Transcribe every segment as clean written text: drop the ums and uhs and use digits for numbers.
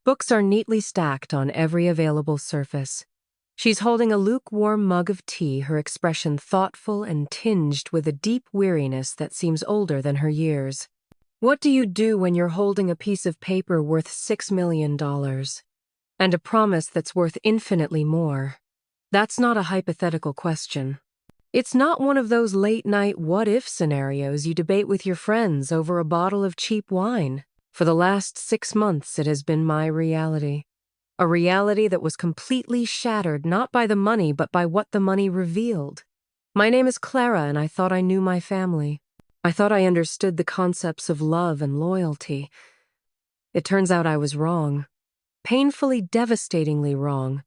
Books are neatly stacked on every available surface. She's holding a lukewarm mug of tea, her expression thoughtful and tinged with a deep weariness that seems older than her years. What do you do when you're holding a piece of paper worth $6 million? And a promise that's worth infinitely more? That's not a hypothetical question. It's not one of those late-night what-if scenarios you debate with your friends over a bottle of cheap wine. For the last 6 months, it has been my reality. A reality that was completely shattered not by the money but by what the money revealed. My name is Clara, and I thought I knew my family. I thought I understood the concepts of love and loyalty. It turns out I was wrong. Painfully, devastatingly wrong.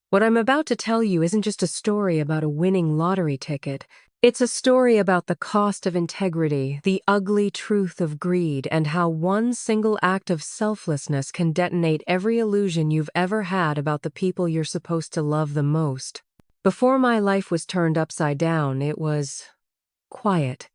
What I'm about to tell you isn't just a story about a winning lottery ticket. It's a story about the cost of integrity, the ugly truth of greed, and how one single act of selflessness can detonate every illusion you've ever had about the people you're supposed to love the most. Before my life was turned upside down, it was quiet.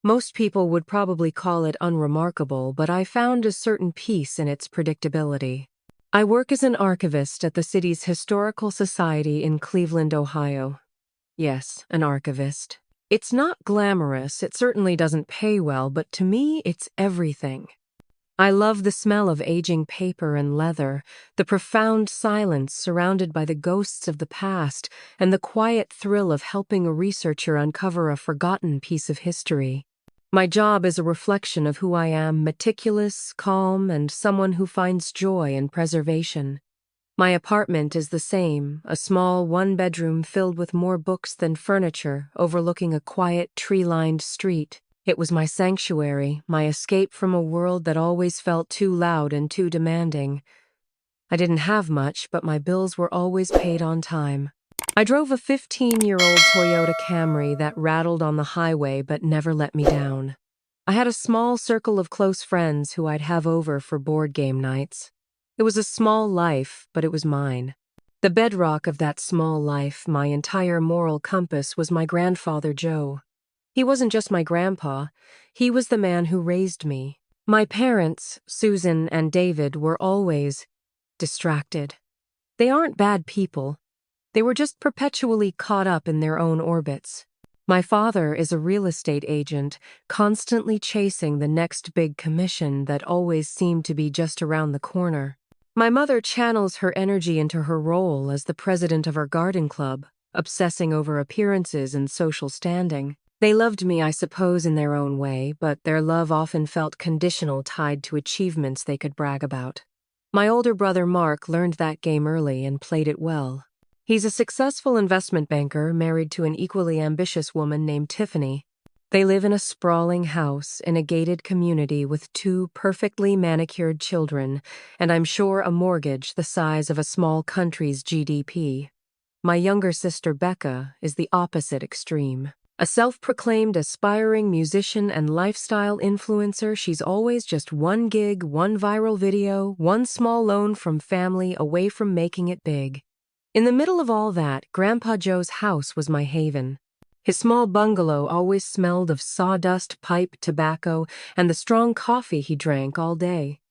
Most people would probably call it unremarkable, but I found a certain peace in its predictability. I work as an archivist at the city's Historical Society in Cleveland, Ohio. Yes, an archivist. It's not glamorous, it certainly doesn't pay well, but to me, it's everything. I love the smell of aging paper and leather, the profound silence surrounded by the ghosts of the past, and the quiet thrill of helping a researcher uncover a forgotten piece of history. My job is a reflection of who I am, meticulous, calm, and someone who finds joy in preservation. My apartment is the same, a small one-bedroom filled with more books than furniture, overlooking a quiet, tree-lined street. It was my sanctuary, my escape from a world that always felt too loud and too demanding. I didn't have much, but my bills were always paid on time. I drove a 15-year-old Toyota Camry that rattled on the highway but never let me down. I had a small circle of close friends who I'd have over for board game nights. It was a small life, but it was mine. The bedrock of that small life, my entire moral compass, was my grandfather Joe. He wasn't just my grandpa, he was the man who raised me. My parents, Susan and David, were always distracted. They aren't bad people. They were just perpetually caught up in their own orbits. My father is a real estate agent, constantly chasing the next big commission that always seemed to be just around the corner. My mother channels her energy into her role as the president of our garden club, obsessing over appearances and social standing. They loved me, I suppose, in their own way, but their love often felt conditional, tied to achievements they could brag about. My older brother Mark learned that game early and played it well. He's a successful investment banker married to an equally ambitious woman named Tiffany. They live in a sprawling house in a gated community with 2 perfectly manicured children, and I'm sure a mortgage the size of a small country's GDP. My younger sister Becca is the opposite extreme. A self-proclaimed aspiring musician and lifestyle influencer, she's always just 1 gig, 1 viral video, 1 small loan from family away from making it big. In the middle of all that, Grandpa Joe's house was my haven. His small bungalow always smelled of sawdust, pipe, tobacco, and the strong coffee he drank all day.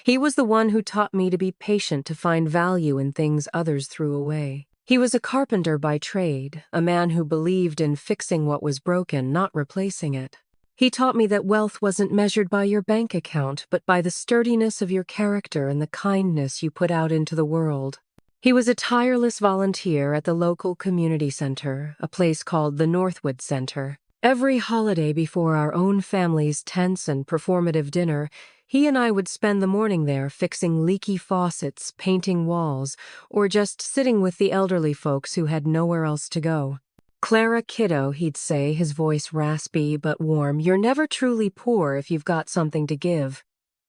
He was the one who taught me to be patient, to find value in things others threw away. He was a carpenter by trade, a man who believed in fixing what was broken, not replacing it. He taught me that wealth wasn't measured by your bank account, but by the sturdiness of your character and the kindness you put out into the world. He was a tireless volunteer at the local community center, a place called the Northwood Center. Every holiday before our own family's tense and performative dinner, he and I would spend the morning there fixing leaky faucets, painting walls, or just sitting with the elderly folks who had nowhere else to go. "Clara kiddo," he'd say, his voice raspy but warm, "you're never truly poor if you've got something to give.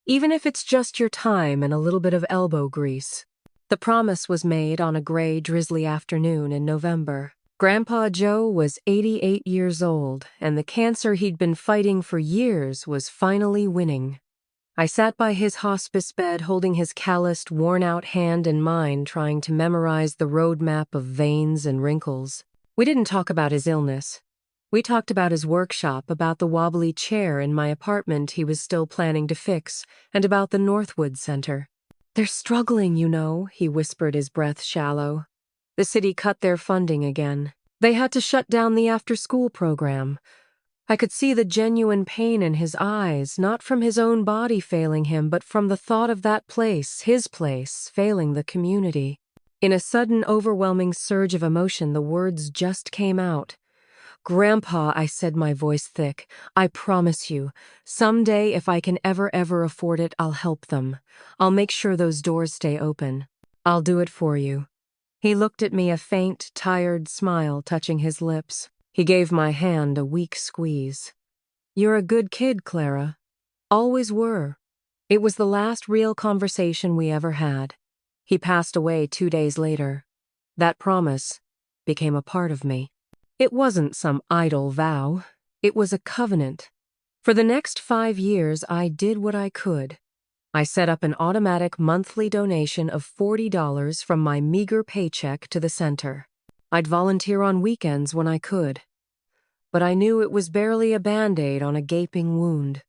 Even if it's just your time and a little bit of elbow grease." The promise was made on a gray, drizzly afternoon in November. Grandpa Joe was 88 years old, and the cancer he'd been fighting for years was finally winning. I sat by his hospice bed, holding his calloused, worn-out hand in mine, trying to memorize the roadmap of veins and wrinkles. We didn't talk about his illness. We talked about his workshop, about the wobbly chair in my apartment he was still planning to fix, and about the Northwood Center. They're struggling, you know, he whispered, his breath shallow. The city cut their funding again. They had to shut down the after-school program. I could see the genuine pain in his eyes, not from his own body failing him, but from the thought of that place, his place, failing the community. In a sudden, overwhelming surge of emotion, the words just came out. "Grandpa," I said, my voice thick, "I promise you, someday if I can ever afford it, I'll help them. I'll make sure those doors stay open. I'll do it for you." He looked at me, a faint, tired smile touching his lips. He gave my hand a weak squeeze. "You're a good kid, Clara. Always were." It was the last real conversation we ever had. He passed away 2 days later. That promise became a part of me. It wasn't some idle vow. It was a covenant. For the next 5 years, I did what I could. I set up an automatic monthly donation of $40 from my meager paycheck to the center. I'd volunteer on weekends when I could. But I knew it was barely a Band-Aid on a gaping wound.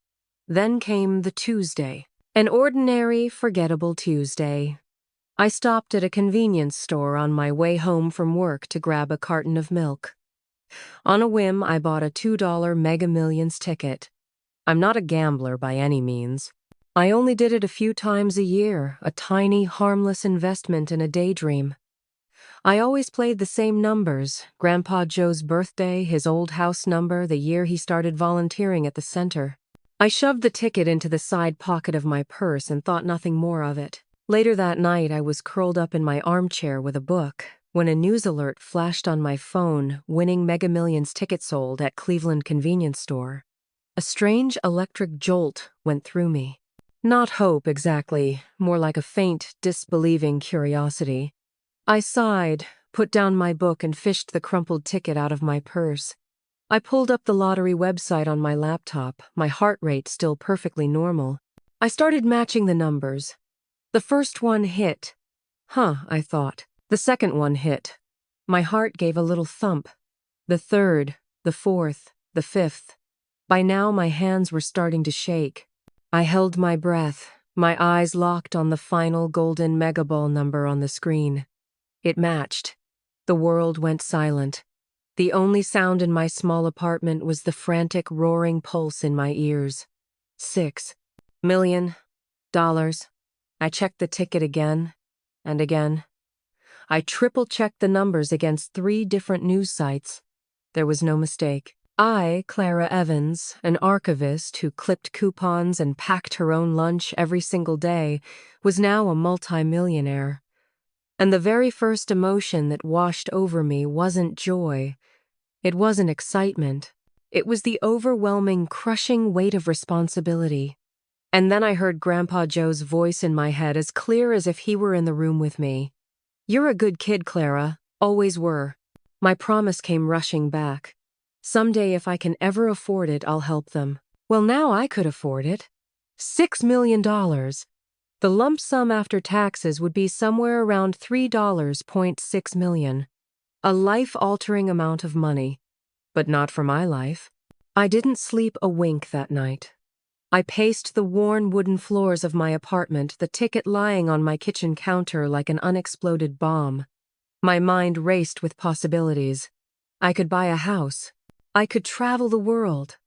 Then came the Tuesday. An ordinary, forgettable Tuesday. I stopped at a convenience store on my way home from work to grab a carton of milk. On a whim, I bought a $2 Mega Millions ticket. I'm not a gambler by any means. I only did it a few times a year, a tiny, harmless investment in a daydream. I always played the same numbers: Grandpa Joe's birthday, his old house number, the year he started volunteering at the center. I shoved the ticket into the side pocket of my purse and thought nothing more of it. Later that night, I was curled up in my armchair with a book when a news alert flashed on my phone: winning Mega Millions ticket sold at Cleveland convenience store. A strange electric jolt went through me. Not hope exactly, more like a faint, disbelieving curiosity. I sighed, put down my book, and fished the crumpled ticket out of my purse. I pulled up the lottery website on my laptop, my heart rate still perfectly normal. I started matching the numbers. The first one hit. I thought. The second one hit. My heart gave a little thump. The third, the fourth, the fifth. By now my hands were starting to shake. I held my breath, my eyes locked on the final golden megaball number on the screen. It matched. The world went silent. The only sound in my small apartment was the frantic, roaring pulse in my ears. $6 million. I checked the ticket again and again. I triple-checked the numbers against 3 different news sites. There was no mistake. I, Clara Evans, an archivist who clipped coupons and packed her own lunch every single day, was now a multimillionaire. And the very first emotion that washed over me wasn't joy. It wasn't excitement. It was the overwhelming, crushing weight of responsibility. And then I heard Grandpa Joe's voice in my head, as clear as if he were in the room with me. "You're a good kid, Clara. Always were." My promise came rushing back. Someday, if I can ever afford it, I'll help them. Well, now I could afford it. $6 million. The lump sum after taxes would be somewhere around $3.6 million. A life-altering amount of money. But not for my life. I didn't sleep a wink that night. I paced the worn wooden floors of my apartment, the ticket lying on my kitchen counter like an unexploded bomb. My mind raced with possibilities. I could buy a house. I could travel the world.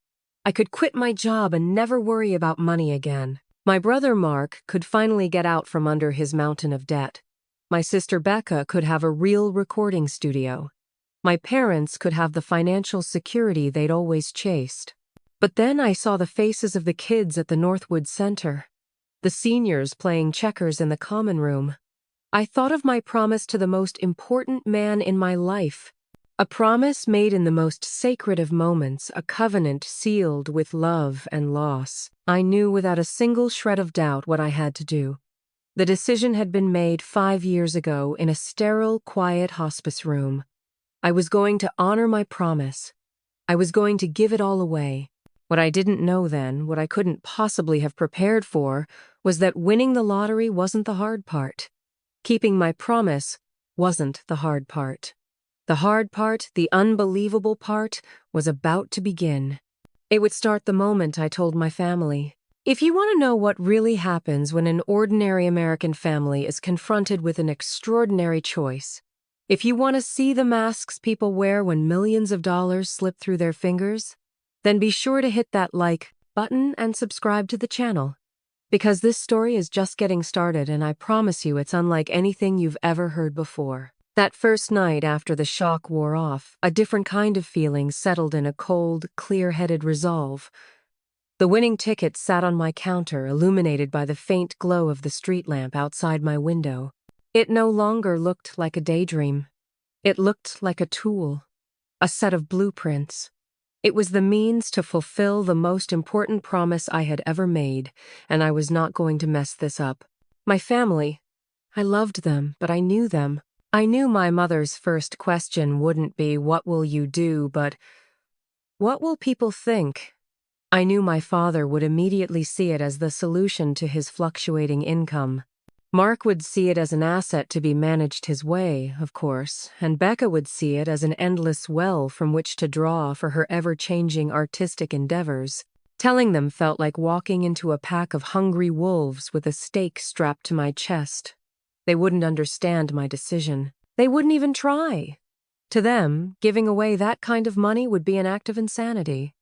I could quit my job and never worry about money again. My brother Mark could finally get out from under his mountain of debt. My sister Becca could have a real recording studio. My parents could have the financial security they'd always chased. But then I saw the faces of the kids at the Northwood Center, the seniors playing checkers in the common room. I thought of my promise to the most important man in my life. A promise made in the most sacred of moments, a covenant sealed with love and loss. I knew without a single shred of doubt what I had to do. The decision had been made 5 years ago in a sterile, quiet hospice room. I was going to honor my promise. I was going to give it all away. What I didn't know then, what I couldn't possibly have prepared for, was that winning the lottery wasn't the hard part. Keeping my promise wasn't the hard part. The hard part, the unbelievable part, was about to begin. It would start the moment I told my family. If you want to know what really happens when an ordinary American family is confronted with an extraordinary choice, if you want to see the masks people wear when millions of dollars slip through their fingers, then be sure to hit that like button and subscribe to the channel. Because this story is just getting started, and I promise you it's unlike anything you've ever heard before. That first night after the shock wore off, a different kind of feeling settled in, a cold, clear-headed resolve. The winning ticket sat on my counter, illuminated by the faint glow of the street lamp outside my window. It no longer looked like a daydream. It looked like a tool, a set of blueprints. It was the means to fulfill the most important promise I had ever made, and I was not going to mess this up. My family. I loved them, but I knew them. I knew my mother's first question wouldn't be, "What will you do?" but, "What will people think?" I knew my father would immediately see it as the solution to his fluctuating income. Mark would see it as an asset to be managed his way, of course, and Becca would see it as an endless well from which to draw for her ever-changing artistic endeavors. Telling them felt like walking into a pack of hungry wolves with a stake strapped to my chest. They wouldn't understand my decision. They wouldn't even try. To them, giving away that kind of money would be an act of insanity.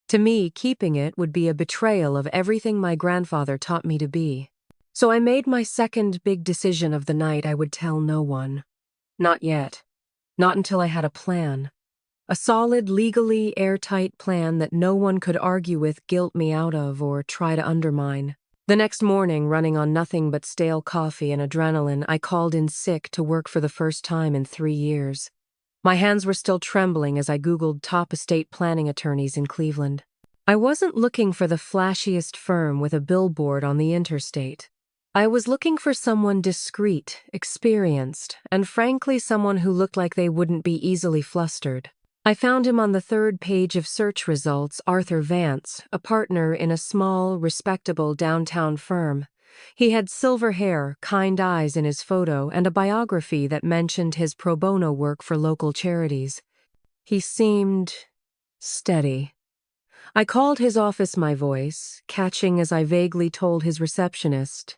To me, keeping it would be a betrayal of everything my grandfather taught me to be. So I made my second big decision of the night. I would tell no one. Not yet. Not until I had a plan. A solid, legally airtight plan that no one could argue with, guilt me out of, or try to undermine. The next morning, running on nothing but stale coffee and adrenaline, I called in sick to work for the first time in 3 years. My hands were still trembling as I Googled top estate planning attorneys in Cleveland. I wasn't looking for the flashiest firm with a billboard on the interstate. I was looking for someone discreet, experienced, and frankly someone who looked like they wouldn't be easily flustered. I found him on the third page of search results, Arthur Vance, a partner in a small, respectable downtown firm. He had silver hair, kind eyes in his photo, and a biography that mentioned his pro bono work for local charities. He seemed steady. I called his office my voice, catching as I vaguely told his receptionist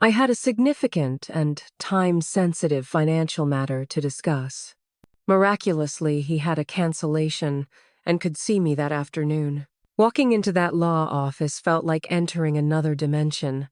I had a significant and time-sensitive financial matter to discuss. Miraculously, he had a cancellation and could see me that afternoon. Walking into that law office felt like entering another dimension.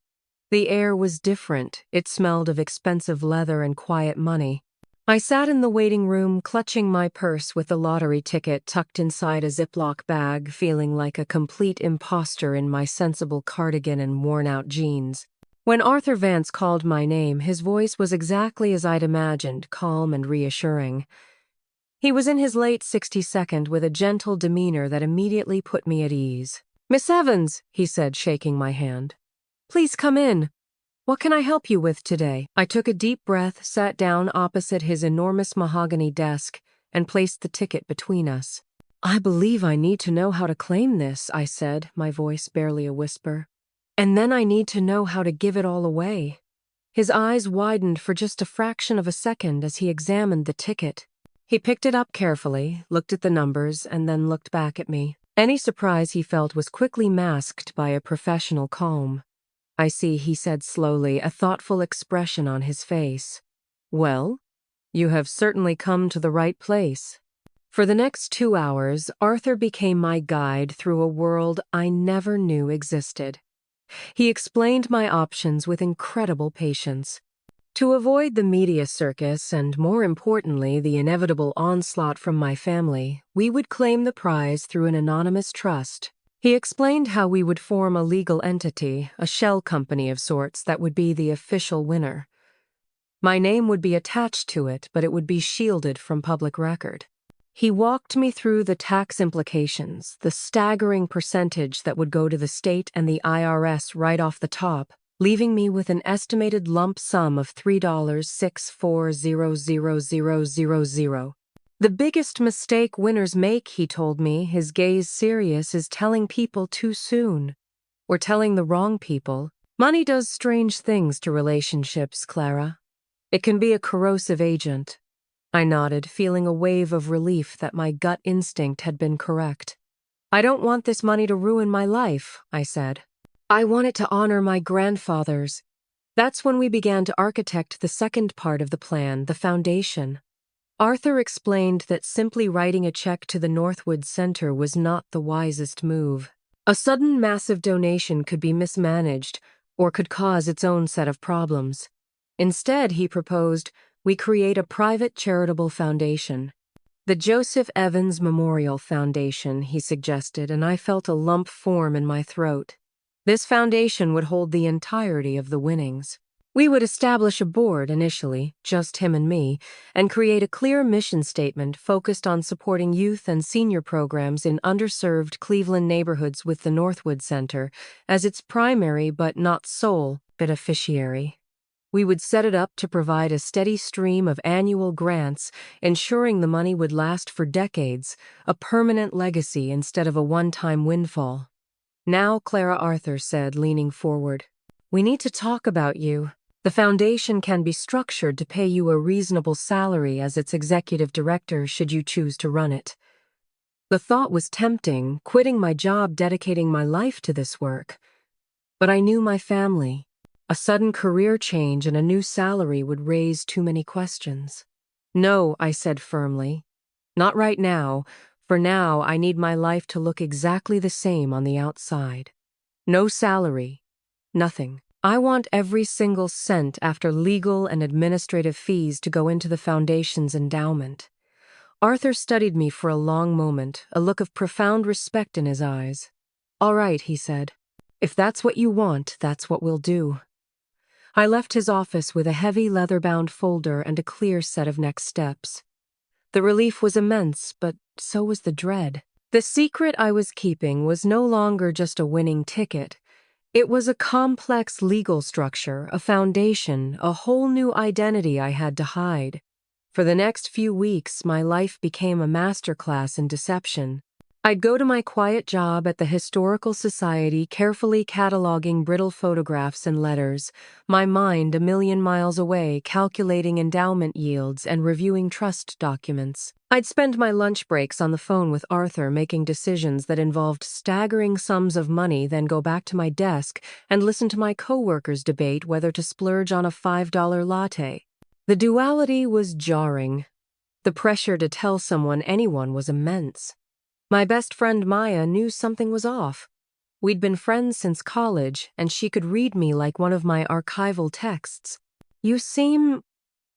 The air was different. It smelled of expensive leather and quiet money. I sat in the waiting room, clutching my purse with the lottery ticket tucked inside a Ziploc bag, feeling like a complete imposter in my sensible cardigan and worn-out jeans. When Arthur Vance called my name, his voice was exactly as I'd imagined, calm and reassuring. He was in his late 62nd with a gentle demeanor that immediately put me at ease. "Miss Evans," he said, shaking my hand. "Please come in. What can I help you with today?" I took a deep breath, sat down opposite his enormous mahogany desk, and placed the ticket between us. "I believe I need to know how to claim this," I said, my voice barely a whisper. "And then I need to know how to give it all away." His eyes widened for just a fraction of a second as he examined the ticket. He picked it up carefully, looked at the numbers, and then looked back at me. Any surprise he felt was quickly masked by a professional calm. "I see," he said slowly, a thoughtful expression on his face. "Well, you have certainly come to the right place." For the next 2 hours, Arthur became my guide through a world I never knew existed. He explained my options with incredible patience. To avoid the media circus and, more importantly, the inevitable onslaught from my family, we would claim the prize through an anonymous trust. He explained how we would form a legal entity, a shell company of sorts that would be the official winner. My name would be attached to it, but it would be shielded from public record. He walked me through the tax implications, the staggering percentage that would go to the state and the IRS right off the top, leaving me with an estimated lump sum of $3,640,000. The biggest mistake winners make, he told me, his gaze serious, is telling people too soon. Or telling the wrong people. Money does strange things to relationships, Clara. It can be a corrosive agent. I nodded, feeling a wave of relief that my gut instinct had been correct. "I don't want this money to ruin my life," I said. I want it to honor my grandfathers. That's when we began to architect the second part of the plan, the foundation. Arthur explained that simply writing a check to the Northwood Center was not the wisest move. A sudden massive donation could be mismanaged or could cause its own set of problems. Instead, he proposed, we create a private charitable foundation. The Joseph Evans Memorial Foundation, he suggested, and I felt a lump form in my throat. This foundation would hold the entirety of the winnings. We would establish a board initially, just him and me, and create a clear mission statement focused on supporting youth and senior programs in underserved Cleveland neighborhoods with the Northwood Center as its primary but not sole beneficiary. We would set it up to provide a steady stream of annual grants, ensuring the money would last for decades, a permanent legacy instead of a one-time windfall. Now, Clara Arthur said, leaning forward, we need to talk about you. The foundation can be structured to pay you a reasonable salary as its executive director should you choose to run it. The thought was tempting, quitting my job, dedicating my life to this work. But I knew my family. A sudden career change and a new salary would raise too many questions. No, I said firmly. Not right now. For now, I need my life to look exactly the same on the outside. No salary. Nothing. I want every single cent after legal and administrative fees to go into the foundation's endowment. Arthur studied me for a long moment, a look of profound respect in his eyes. All right, he said. If that's what you want, that's what we'll do. I left his office with a heavy leather-bound folder and a clear set of next steps. The relief was immense, but so was the dread. The secret I was keeping was no longer just a winning ticket. It was a complex legal structure, a foundation, a whole new identity I had to hide. For the next few weeks, my life became a masterclass in deception. I'd go to my quiet job at the Historical Society, carefully cataloging brittle photographs and letters, my mind a million miles away, calculating endowment yields and reviewing trust documents. I'd spend my lunch breaks on the phone with Arthur, making decisions that involved staggering sums of money, then go back to my desk and listen to my coworkers debate whether to splurge on a $5 latte. The duality was jarring. The pressure to tell anyone was immense. My best friend Maya knew something was off. We'd been friends since college, and she could read me like one of my archival texts. You seem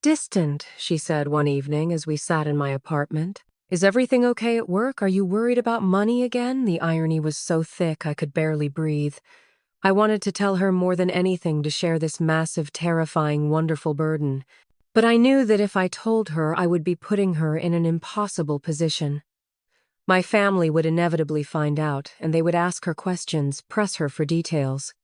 distant, she said one evening as we sat in my apartment. Is everything okay at work? Are you worried about money again? The irony was so thick I could barely breathe. I wanted to tell her more than anything to share this massive, terrifying, wonderful burden. But I knew that if I told her, I would be putting her in an impossible position. My family would inevitably find out, and they would ask her questions, press her for details.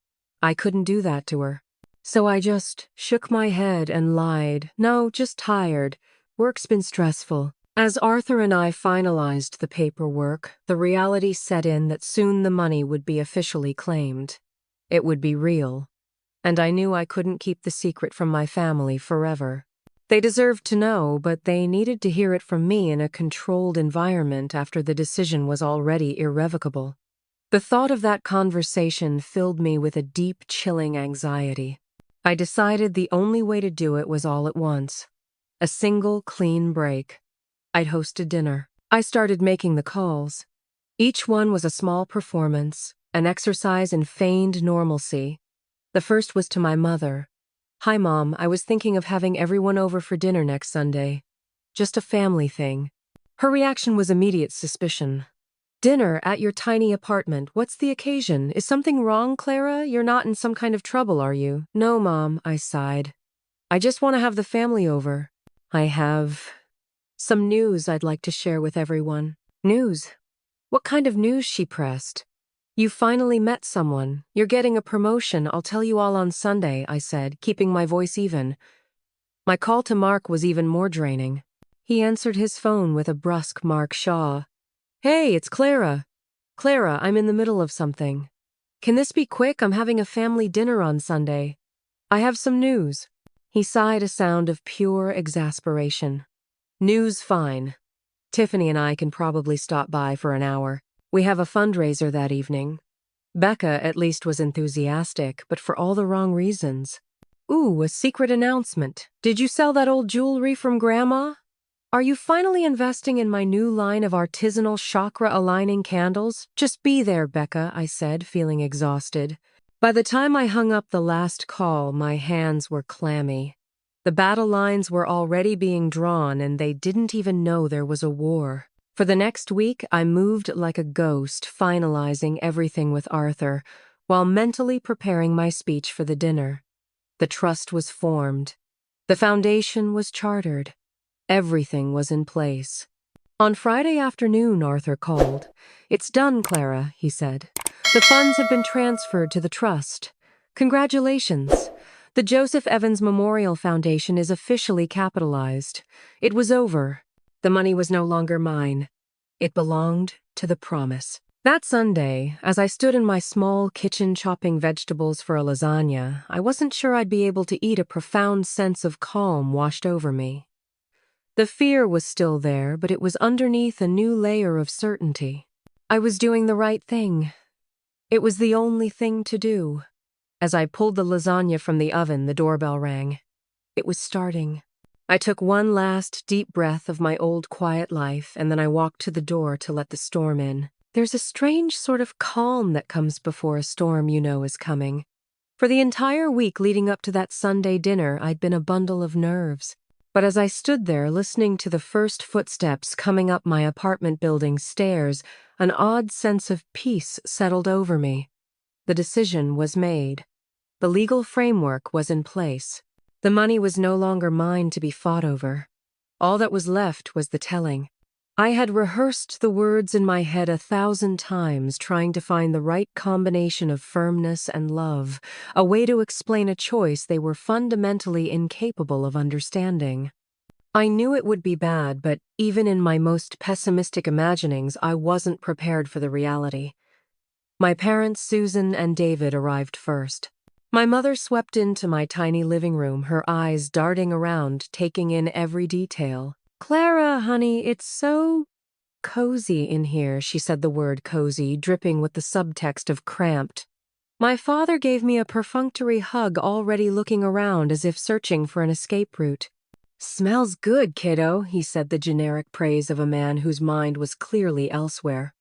I couldn't do that to her. So I just shook my head and lied. No, just tired. Work's been stressful. As Arthur and I finalized the paperwork, the reality set in that soon the money would be officially claimed. It would be real. And I knew I couldn't keep the secret from my family forever. They deserved to know, but they needed to hear it from me in a controlled environment after the decision was already irrevocable. The thought of that conversation filled me with a deep, chilling anxiety. I decided the only way to do it was all at once. A single, clean break. I'd host a dinner. I started making the calls. Each one was a small performance, an exercise in feigned normalcy. The first was to my mother. Hi, Mom, I was thinking of having everyone over for dinner next Sunday. Just a family thing. Her reaction was immediate suspicion. Dinner at your tiny apartment. What's the occasion? Is something wrong, Clara? You're not in some kind of trouble, are you? No, Mom, I sighed. I just want to have the family over. I have some news I'd like to share with everyone. News? What kind of news? She pressed. You finally met someone. You're getting a promotion. I'll tell you all on Sunday, I said, keeping my voice even. My call to Mark was even more draining. He answered his phone with a brusque Mark Shaw. Hey, it's Clara. Clara, I'm in the middle of something. Can this be quick? I'm having a family dinner on Sunday. I have some news. He sighed, a sound of pure exasperation. News fine. Tiffany and I can probably stop by for an hour. We have a fundraiser that evening. Becca at least was enthusiastic, but for all the wrong reasons. Ooh, a secret announcement. Did you sell that old jewelry from Grandma? Are you finally investing in my new line of artisanal chakra-aligning candles? Just be there, Becca, I said, feeling exhausted. By the time I hung up the last call, my hands were clammy. The battle lines were already being drawn, and they didn't even know there was a war. For the next week, I moved like a ghost, finalizing everything with Arthur, while mentally preparing my speech for the dinner. The trust was formed. The foundation was chartered. Everything was in place. On Friday afternoon, Arthur called. "It's done, Clara," he said. "The funds have been transferred to the trust. Congratulations. The Joseph Evans Memorial Foundation is officially capitalized. It was over. The money was no longer mine. It belonged to the promise." That Sunday, as I stood in my small kitchen chopping vegetables for a lasagna, I wasn't sure I'd be able to eat. A profound sense of calm washed over me. The fear was still there, but it was underneath a new layer of certainty. I was doing the right thing. It was the only thing to do. As I pulled the lasagna from the oven, the doorbell rang. It was starting. I took one last deep breath of my old quiet life, and then I walked to the door to let the storm in. There's a strange sort of calm that comes before a storm you know is coming. For the entire week leading up to that Sunday dinner, I'd been a bundle of nerves. But as I stood there listening to the first footsteps coming up my apartment building's stairs, an odd sense of peace settled over me. The decision was made. The legal framework was in place. The money was no longer mine to be fought over. All that was left was the telling. I had rehearsed the words in my head 1,000 times, trying to find the right combination of firmness and love, a way to explain a choice they were fundamentally incapable of understanding. I knew it would be bad, but even in my most pessimistic imaginings, I wasn't prepared for the reality. My parents, Susan and David, arrived first. My mother swept into my tiny living room, her eyes darting around, taking in every detail. "Clara, honey, it's so cozy in here," she said the word cozy, dripping with the subtext of cramped. My father gave me a perfunctory hug, already looking around as if searching for an escape route. "Smells good, kiddo," he said, the generic praise of a man whose mind was clearly elsewhere.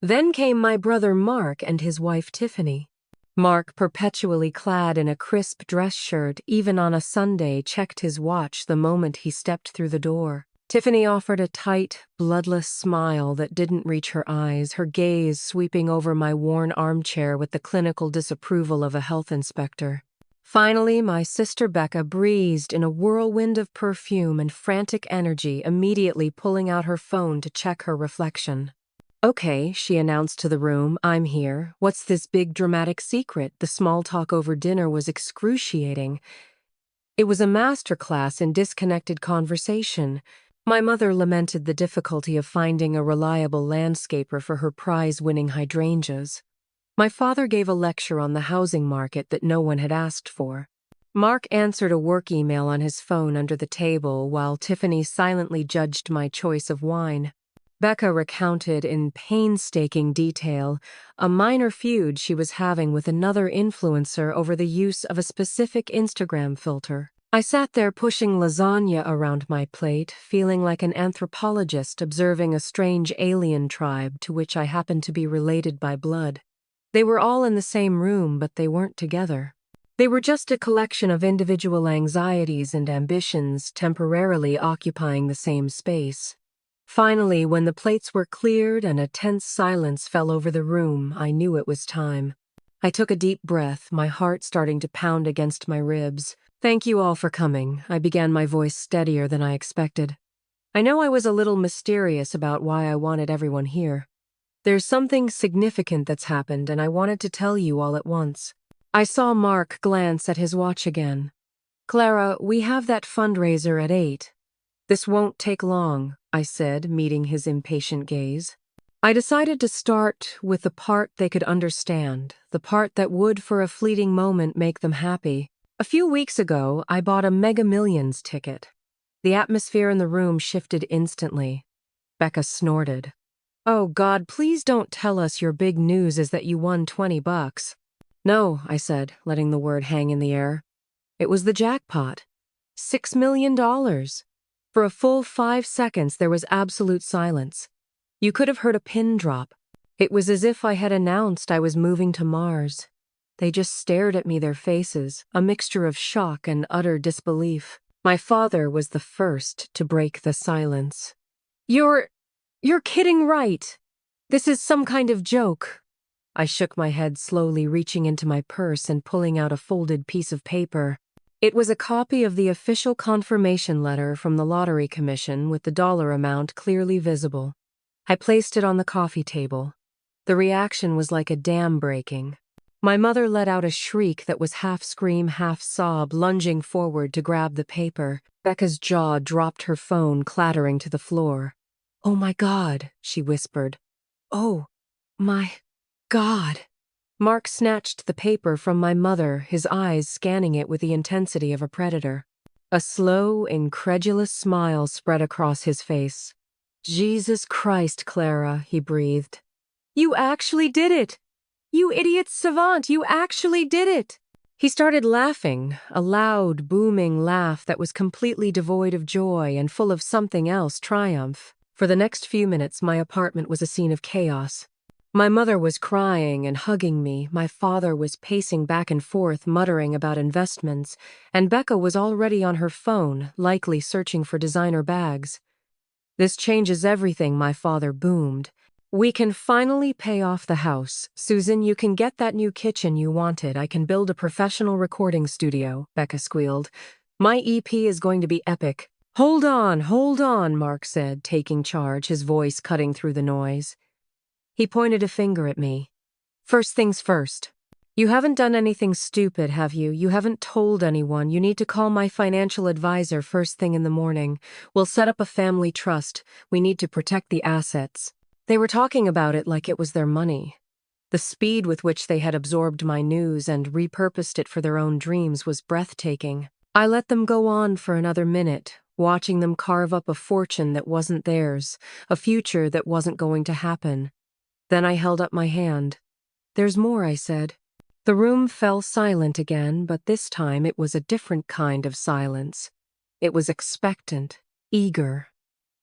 Then came my brother Mark and his wife Tiffany. Mark, perpetually clad in a crisp dress shirt, even on a Sunday, checked his watch the moment he stepped through the door. Tiffany offered a tight, bloodless smile that didn't reach her eyes, her gaze sweeping over my worn armchair with the clinical disapproval of a health inspector. Finally, my sister Becca breezed in a whirlwind of perfume and frantic energy, immediately pulling out her phone to check her reflection. "Okay," she announced to the room, "I'm here. What's this big dramatic secret?" The small talk over dinner was excruciating. It was a masterclass in disconnected conversation. My mother lamented the difficulty of finding a reliable landscaper for her prize-winning hydrangeas. My father gave a lecture on the housing market that no one had asked for. Mark answered a work email on his phone under the table, while Tiffany silently judged my choice of wine. Becca recounted in painstaking detail a minor feud she was having with another influencer over the use of a specific Instagram filter. I sat there pushing lasagna around my plate, feeling like an anthropologist observing a strange alien tribe to which I happened to be related by blood. They were all in the same room, but they weren't together. They were just a collection of individual anxieties and ambitions temporarily occupying the same space. Finally, when the plates were cleared and a tense silence fell over the room, I knew it was time. I took a deep breath, my heart starting to pound against my ribs. "Thank you all for coming," I began, my voice steadier than I expected. "I know I was a little mysterious about why I wanted everyone here. There's something significant that's happened, and I wanted to tell you all at once." I saw Mark glance at his watch again. "Clara, we have that fundraiser at 8. "This won't take long," I said, meeting his impatient gaze. I decided to start with the part they could understand, the part that would, for a fleeting moment, make them happy. A few weeks ago, I bought a Mega Millions ticket. The atmosphere in the room shifted instantly. Becca snorted. Oh God, please don't tell us your big news is that you won $20. No, I said, letting the word hang in the air. It was the jackpot. $6 million. For a full 5 seconds, there was absolute silence. You could have heard a pin drop. It was as if I had announced I was moving to Mars. They just stared at me, their faces, a mixture of shock and utter disbelief. My father was the first to break the silence. You're kidding, right? This is some kind of joke. I shook my head slowly, reaching into my purse and pulling out a folded piece of paper. It was a copy of the official confirmation letter from the Lottery Commission with the dollar amount clearly visible. I placed it on the coffee table. The reaction was like a dam breaking. My mother let out a shriek that was half scream, half sob, lunging forward to grab the paper. Becca's jaw dropped, her phone clattering to the floor. "Oh my God," she whispered. "Oh my God." Mark snatched the paper from my mother, his eyes scanning it with the intensity of a predator. A slow, incredulous smile spread across his face. "Jesus Christ, Clara," he breathed. "You actually did it! You idiot savant, you actually did it!" He started laughing, a loud, booming laugh that was completely devoid of joy and full of something else, triumph. For the next few minutes, my apartment was a scene of chaos. My mother was crying and hugging me, my father was pacing back and forth, muttering about investments, and Becca was already on her phone, likely searching for designer bags. "This changes everything," my father boomed. "We can finally pay off the house. Susan, you can get that new kitchen you wanted. I can build a professional recording studio," Becca squealed. "My EP is going to be epic." Hold on, Mark said, taking charge, his voice cutting through the noise. He pointed a finger at me. "First things first. You haven't done anything stupid, have you? You haven't told anyone. You need to call my financial advisor first thing in the morning. We'll set up a family trust. We need to protect the assets." They were talking about it like it was their money. The speed with which they had absorbed my news and repurposed it for their own dreams was breathtaking. I let them go on for another minute, watching them carve up a fortune that wasn't theirs, a future that wasn't going to happen. Then I held up my hand. "There's more," I said. The room fell silent again, but this time it was a different kind of silence. It was expectant, eager.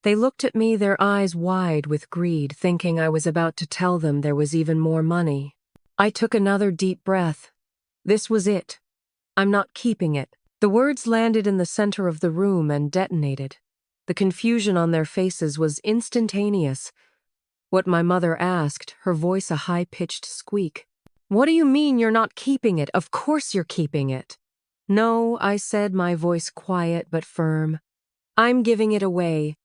They looked at me, their eyes wide with greed, thinking I was about to tell them there was even more money. I took another deep breath. This was it. "I'm not keeping it." The words landed in the center of the room and detonated. The confusion on their faces was instantaneous. What my mother asked, her voice a high-pitched squeak. "What do you mean you're not keeping it? Of course you're keeping it." "No," I said, my voice quiet but firm. "I'm giving it away.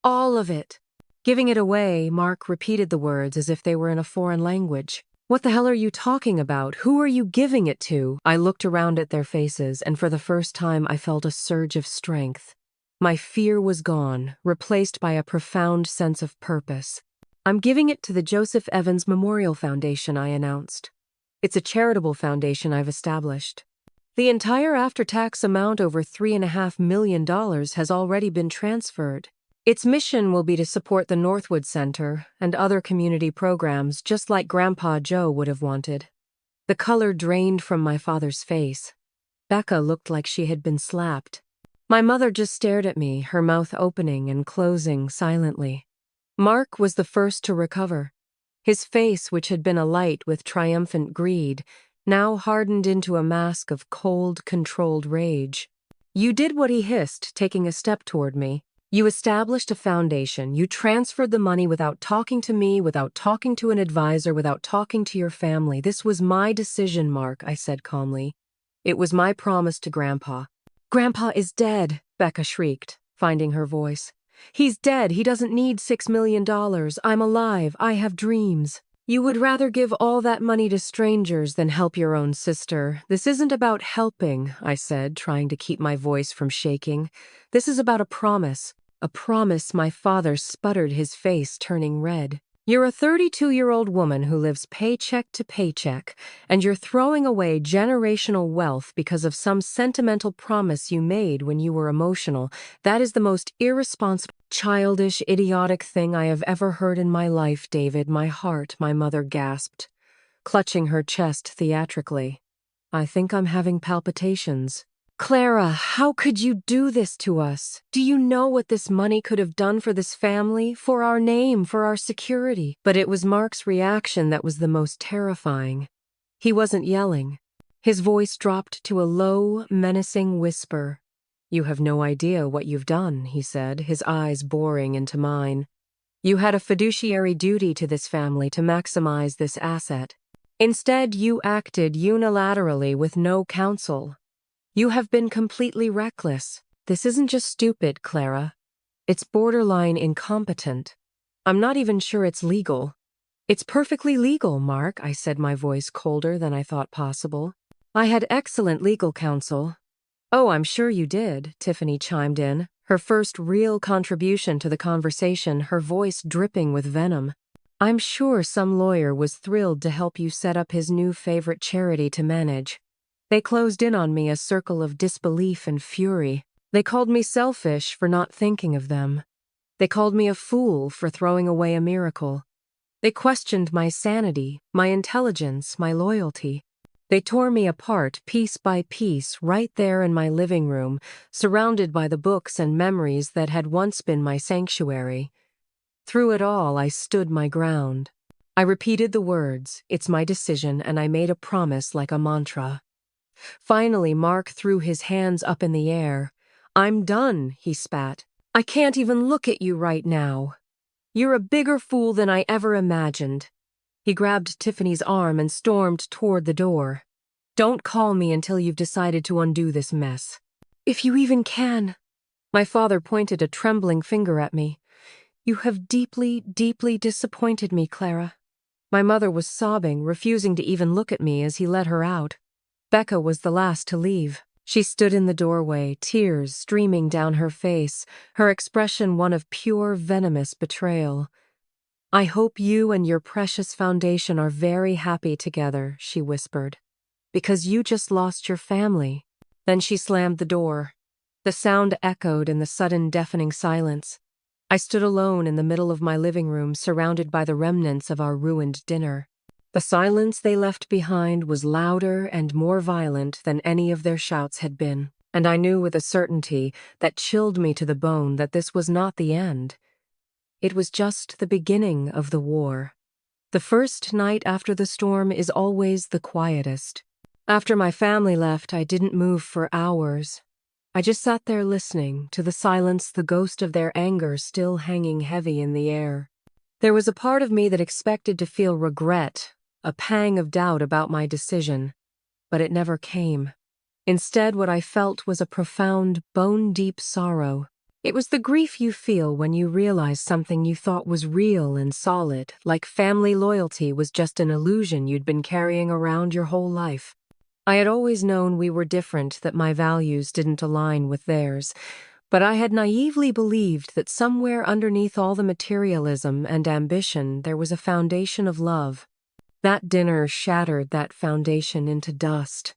All of it." "Giving it away," Mark repeated the words as if they were in a foreign language. "What the hell are you talking about? Who are you giving it to?" I looked around at their faces, and for the first time I felt a surge of strength. My fear was gone, replaced by a profound sense of purpose. "I'm giving it to the Joseph Evans Memorial Foundation," I announced. "It's a charitable foundation I've established. The entire after-tax amount, over $3.5 million, has already been transferred. Its mission will be to support the Northwood Center and other community programs, just like Grandpa Joe would have wanted." The color drained from my father's face. Becca looked like she had been slapped. My mother just stared at me, her mouth opening and closing silently. Mark was the first to recover. His face, which had been alight with triumphant greed, now hardened into a mask of cold, controlled rage. "You did what he hissed, taking a step toward me. You established a foundation. You transferred the money without talking to me, without talking to an advisor, without talking to your family. This was my decision, Mark," I said calmly. "It was my promise to Grandpa." "Grandpa is dead," Becca shrieked, finding her voice. "He's dead. He doesn't need $6 million. I'm alive. I have dreams." "You would rather give all that money to strangers than help your own sister. This isn't about helping," I said, trying to keep my voice from shaking. "This is about a promise." "A promise," my father sputtered, his face turning red. "You're a 32-year-old woman who lives paycheck to paycheck, and you're throwing away generational wealth because of some sentimental promise you made when you were emotional. That is the most irresponsible childish, idiotic thing I have ever heard in my life, David, my heart," my mother gasped, clutching her chest theatrically. "I think I'm having palpitations." "Clara, how could you do this to us? Do you know what this money could have done for this family, for our name, for our security?" But it was Mark's reaction that was the most terrifying. He wasn't yelling. His voice dropped to a low, menacing whisper. "You have no idea what you've done," he said, his eyes boring into mine. "You had a fiduciary duty to this family to maximize this asset. Instead, you acted unilaterally with no counsel. You have been completely reckless. This isn't just stupid, Clara. It's borderline incompetent. I'm not even sure it's legal." "It's perfectly legal, Mark," I said, my voice colder than I thought possible. "I had excellent legal counsel." "Oh, I'm sure you did," Tiffany chimed in, her first real contribution to the conversation, her voice dripping with venom. "I'm sure some lawyer was thrilled to help you set up his new favorite charity to manage. They closed in on me a circle of disbelief and fury. They called me selfish for not thinking of them. They called me a fool for throwing away a miracle. They questioned my sanity, my intelligence, my loyalty. They tore me apart piece by piece right there in my living room, surrounded by the books and memories that had once been my sanctuary. Through it all, I stood my ground. I repeated the words, "It's my decision," and I made a promise like a mantra. Finally, Mark threw his hands up in the air. "I'm done," he spat. "I can't even look at you right now. You're a bigger fool than I ever imagined." He grabbed Tiffany's arm and stormed toward the door. "Don't call me until you've decided to undo this mess. If you even can." My father pointed a trembling finger at me. "You have deeply, deeply disappointed me, Clara." My mother was sobbing, refusing to even look at me as he let her out. Becca was the last to leave. She stood in the doorway, tears streaming down her face, her expression one of pure, venomous betrayal. "I hope you and your precious foundation are very happy together," she whispered, "because you just lost your family." Then she slammed the door. The sound echoed in the sudden deafening silence. I stood alone in the middle of my living room, surrounded by the remnants of our ruined dinner. The silence they left behind was louder and more violent than any of their shouts had been, and I knew with a certainty that chilled me to the bone that this was not the end. It was just the beginning of the war. The first night after the storm is always the quietest. After my family left, I didn't move for hours. I just sat there listening to the silence, the ghost of their anger still hanging heavy in the air. There was a part of me that expected to feel regret, a pang of doubt about my decision, but it never came. Instead, what I felt was a profound, bone-deep sorrow. It was the grief you feel when you realize something you thought was real and solid, like family loyalty, was just an illusion you'd been carrying around your whole life. I had always known we were different, that my values didn't align with theirs, but I had naively believed that somewhere underneath all the materialism and ambition there was a foundation of love. That dinner shattered that foundation into dust.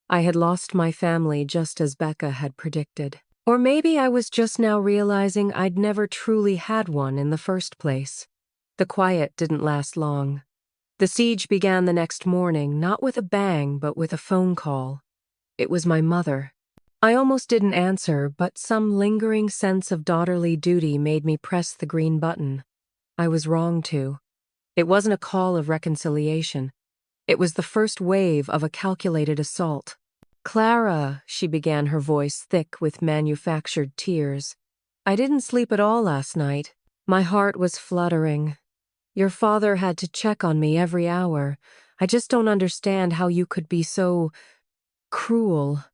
I had lost my family just as Becca had predicted. Or maybe I was just now realizing I'd never truly had one in the first place. The quiet didn't last long. The siege began the next morning, not with a bang, but with a phone call. It was my mother. I almost didn't answer, but some lingering sense of daughterly duty made me press the green button. I was wrong to. It wasn't a call of reconciliation. It was the first wave of a calculated assault. "Clara," she began, her voice thick with manufactured tears. "I didn't sleep at all last night. My heart was fluttering. Your father had to check on me every hour. I just don't understand how you could be so cruel."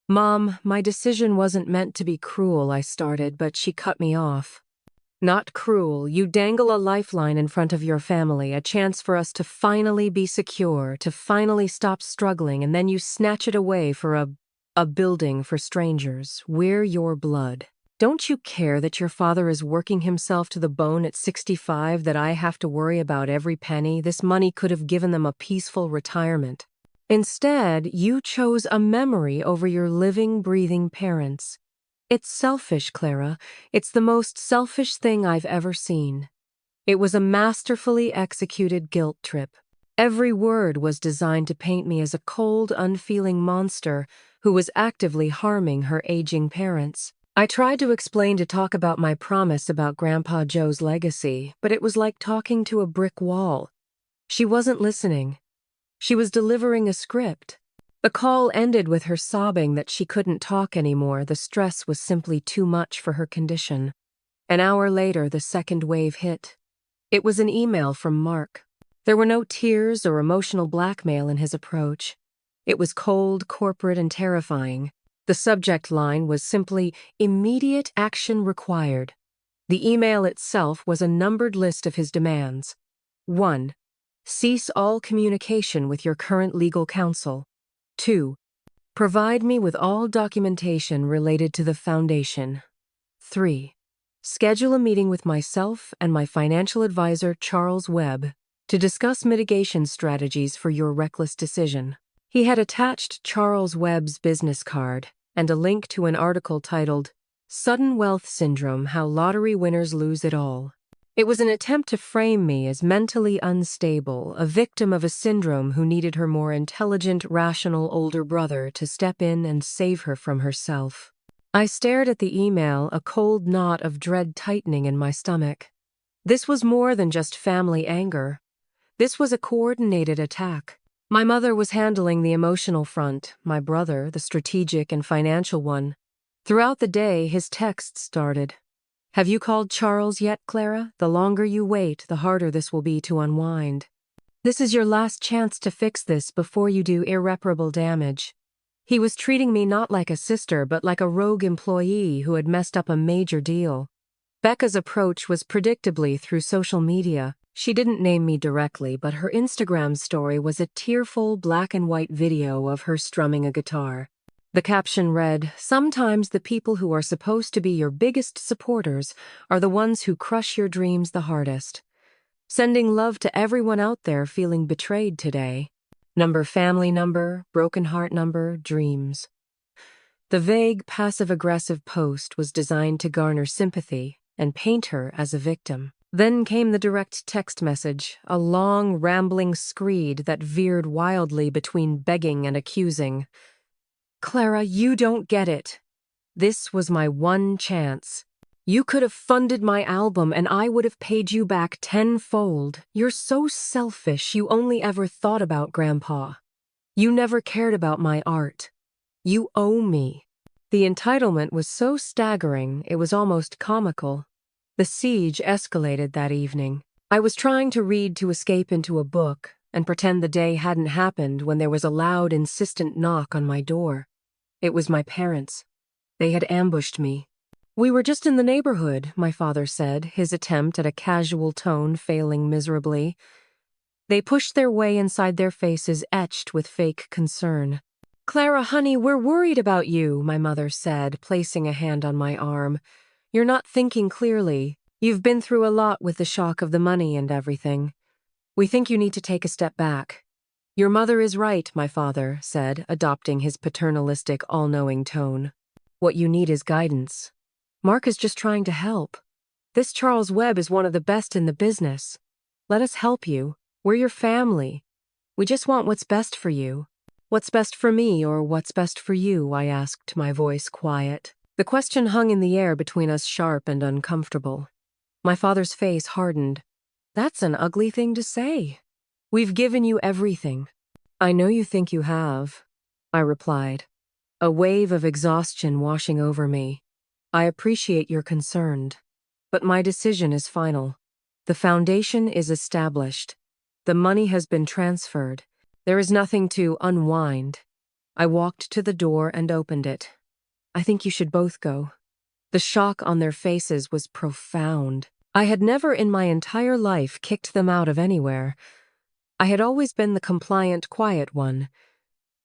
"Mom, my decision wasn't meant to be cruel," I started, but she cut me off. "Not cruel. You dangle a lifeline in front of your family, a chance for us to finally be secure, to finally stop struggling, and then you snatch it away for a building for strangers. We're your blood. Don't you care that your father is working himself to the bone at 65, that I have to worry about every penny? This money could have given them a peaceful retirement. Instead, you chose a memory over your living, breathing parents. It's selfish, Clara. It's the most selfish thing I've ever seen. It was a masterfully executed guilt trip. Every word was designed to paint me as a cold, unfeeling monster who was actively harming her aging parents. I tried to explain to talk about my promise about Grandpa Joe's legacy, but it was like talking to a brick wall. She wasn't listening. She was delivering a script. The call ended with her sobbing that she couldn't talk anymore. The stress was simply too much for her condition. An hour later, the second wave hit. It was an email from Mark. There were no tears or emotional blackmail in his approach. It was cold, corporate, and terrifying. The subject line was simply, "Immediate action required." The email itself was a numbered list of his demands. 1. Cease all communication with your current legal counsel. 2. Provide me with all documentation related to the foundation. 3. Schedule a meeting with myself and my financial advisor, Charles Webb, to discuss mitigation strategies for your reckless decision. He had attached Charles Webb's business card and a link to an article titled, "Sudden Wealth Syndrome: How Lottery Winners Lose It All." It was an attempt to frame me as mentally unstable, a victim of a syndrome who needed her more intelligent, rational older brother to step in and save her from herself. I stared at the email, a cold knot of dread tightening in my stomach. This was more than just family anger. This was a coordinated attack. My mother was handling the emotional front, my brother the strategic and financial one. Throughout the day, his texts started. "Have you called Charles yet, Clara? The longer you wait, the harder this will be to unwind. This is your last chance to fix this before you do irreparable damage." He was treating me not like a sister, but like a rogue employee who had messed up a major deal. Becca's approach was predictably through social media. She didn't name me directly, but her Instagram story was a tearful black and white video of her strumming a guitar. The caption read, "Sometimes the people who are supposed to be your biggest supporters are the ones who crush your dreams the hardest. Sending love to everyone out there feeling betrayed today. Number, family number, broken heart number, dreams." The vague, passive-aggressive post was designed to garner sympathy and paint her as a victim. Then came the direct text message, a long, rambling screed that veered wildly between begging and accusing. "Clara, you don't get it. This was my one chance. You could have funded my album and I would have paid you back tenfold. You're so selfish, you only ever thought about Grandpa. You never cared about my art. You owe me." The entitlement was so staggering, it was almost comical. The siege escalated that evening. I was trying to read to escape into a book and pretend the day hadn't happened when there was a loud, insistent knock on my door. It was my parents. They had ambushed me. "We were just in the neighborhood," my father said, his attempt at a casual tone failing miserably. They pushed their way inside, their faces etched with fake concern. "Clara, honey, we're worried about you," my mother said, placing a hand on my arm. "You're not thinking clearly. You've been through a lot with the shock of the money and everything. We think you need to take a step back." "Your mother is right," my father said, adopting his paternalistic, all-knowing tone. "What you need is guidance. Mark is just trying to help. This Charles Webb is one of the best in the business. Let us help you. We're your family. We just want what's best for you." "What's best for me, or what's best for you?" I asked, my voice quiet. The question hung in the air between us, sharp and uncomfortable. My father's face hardened. "That's an ugly thing to say. We've given you everything." "I know you think you have," I replied, a wave of exhaustion washing over me. "I appreciate you're concerned, but my decision is final. The foundation is established. The money has been transferred. There is nothing to unwind." I walked to the door and opened it. "I think you should both go." The shock on their faces was profound. I had never in my entire life kicked them out of anywhere. I had always been the compliant, quiet one.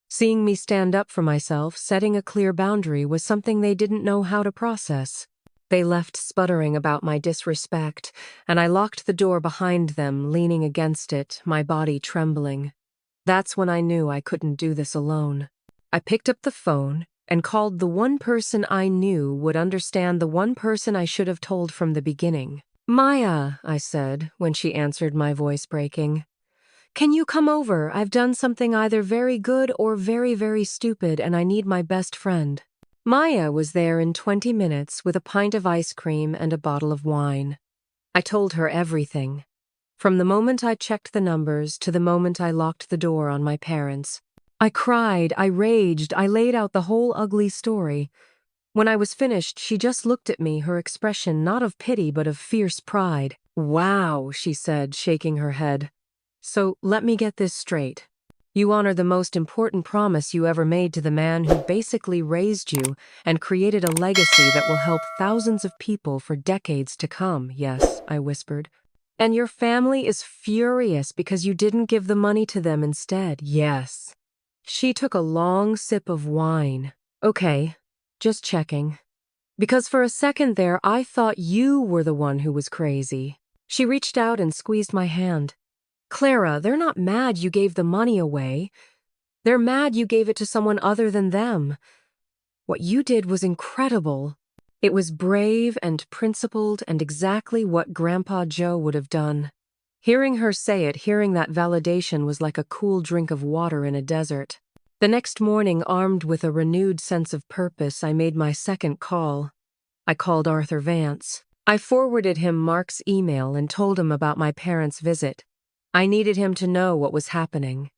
Seeing me stand up for myself, setting a clear boundary, was something they didn't know how to process. They left sputtering about my disrespect, and I locked the door behind them, leaning against it, my body trembling. That's when I knew I couldn't do this alone. I picked up the phone, and called the one person I knew would understand the one person I should have told from the beginning. "Maya," I said, when she answered, my voice breaking. "Can you come over? I've done something either very good or very, very stupid, and I need my best friend." Maya was there in 20 minutes with a pint of ice cream and a bottle of wine. I told her everything. From the moment I checked the numbers to the moment I locked the door on my parents. I cried, I raged, I laid out the whole ugly story. When I was finished, she just looked at me, her expression not of pity but of fierce pride. "Wow," she said, shaking her head. "So let me get this straight. You honor the most important promise you ever made to the man who basically raised you and created a legacy that will help thousands of people for decades to come." "Yes," I whispered. "And your family is furious because you didn't give the money to them instead." "Yes." She took a long sip of wine. "Okay, just checking. Because for a second there, I thought you were the one who was crazy." She reached out and squeezed my hand. "Clara, they're not mad you gave the money away. They're mad you gave it to someone other than them. What you did was incredible. It was brave and principled and exactly what Grandpa Joe would have done." Hearing her say it, hearing that validation was like a cool drink of water in a desert. The next morning, armed with a renewed sense of purpose, I made my second call. I called Arthur Vance. I forwarded him Mark's email and told him about my parents' visit. I needed him to know what was happening.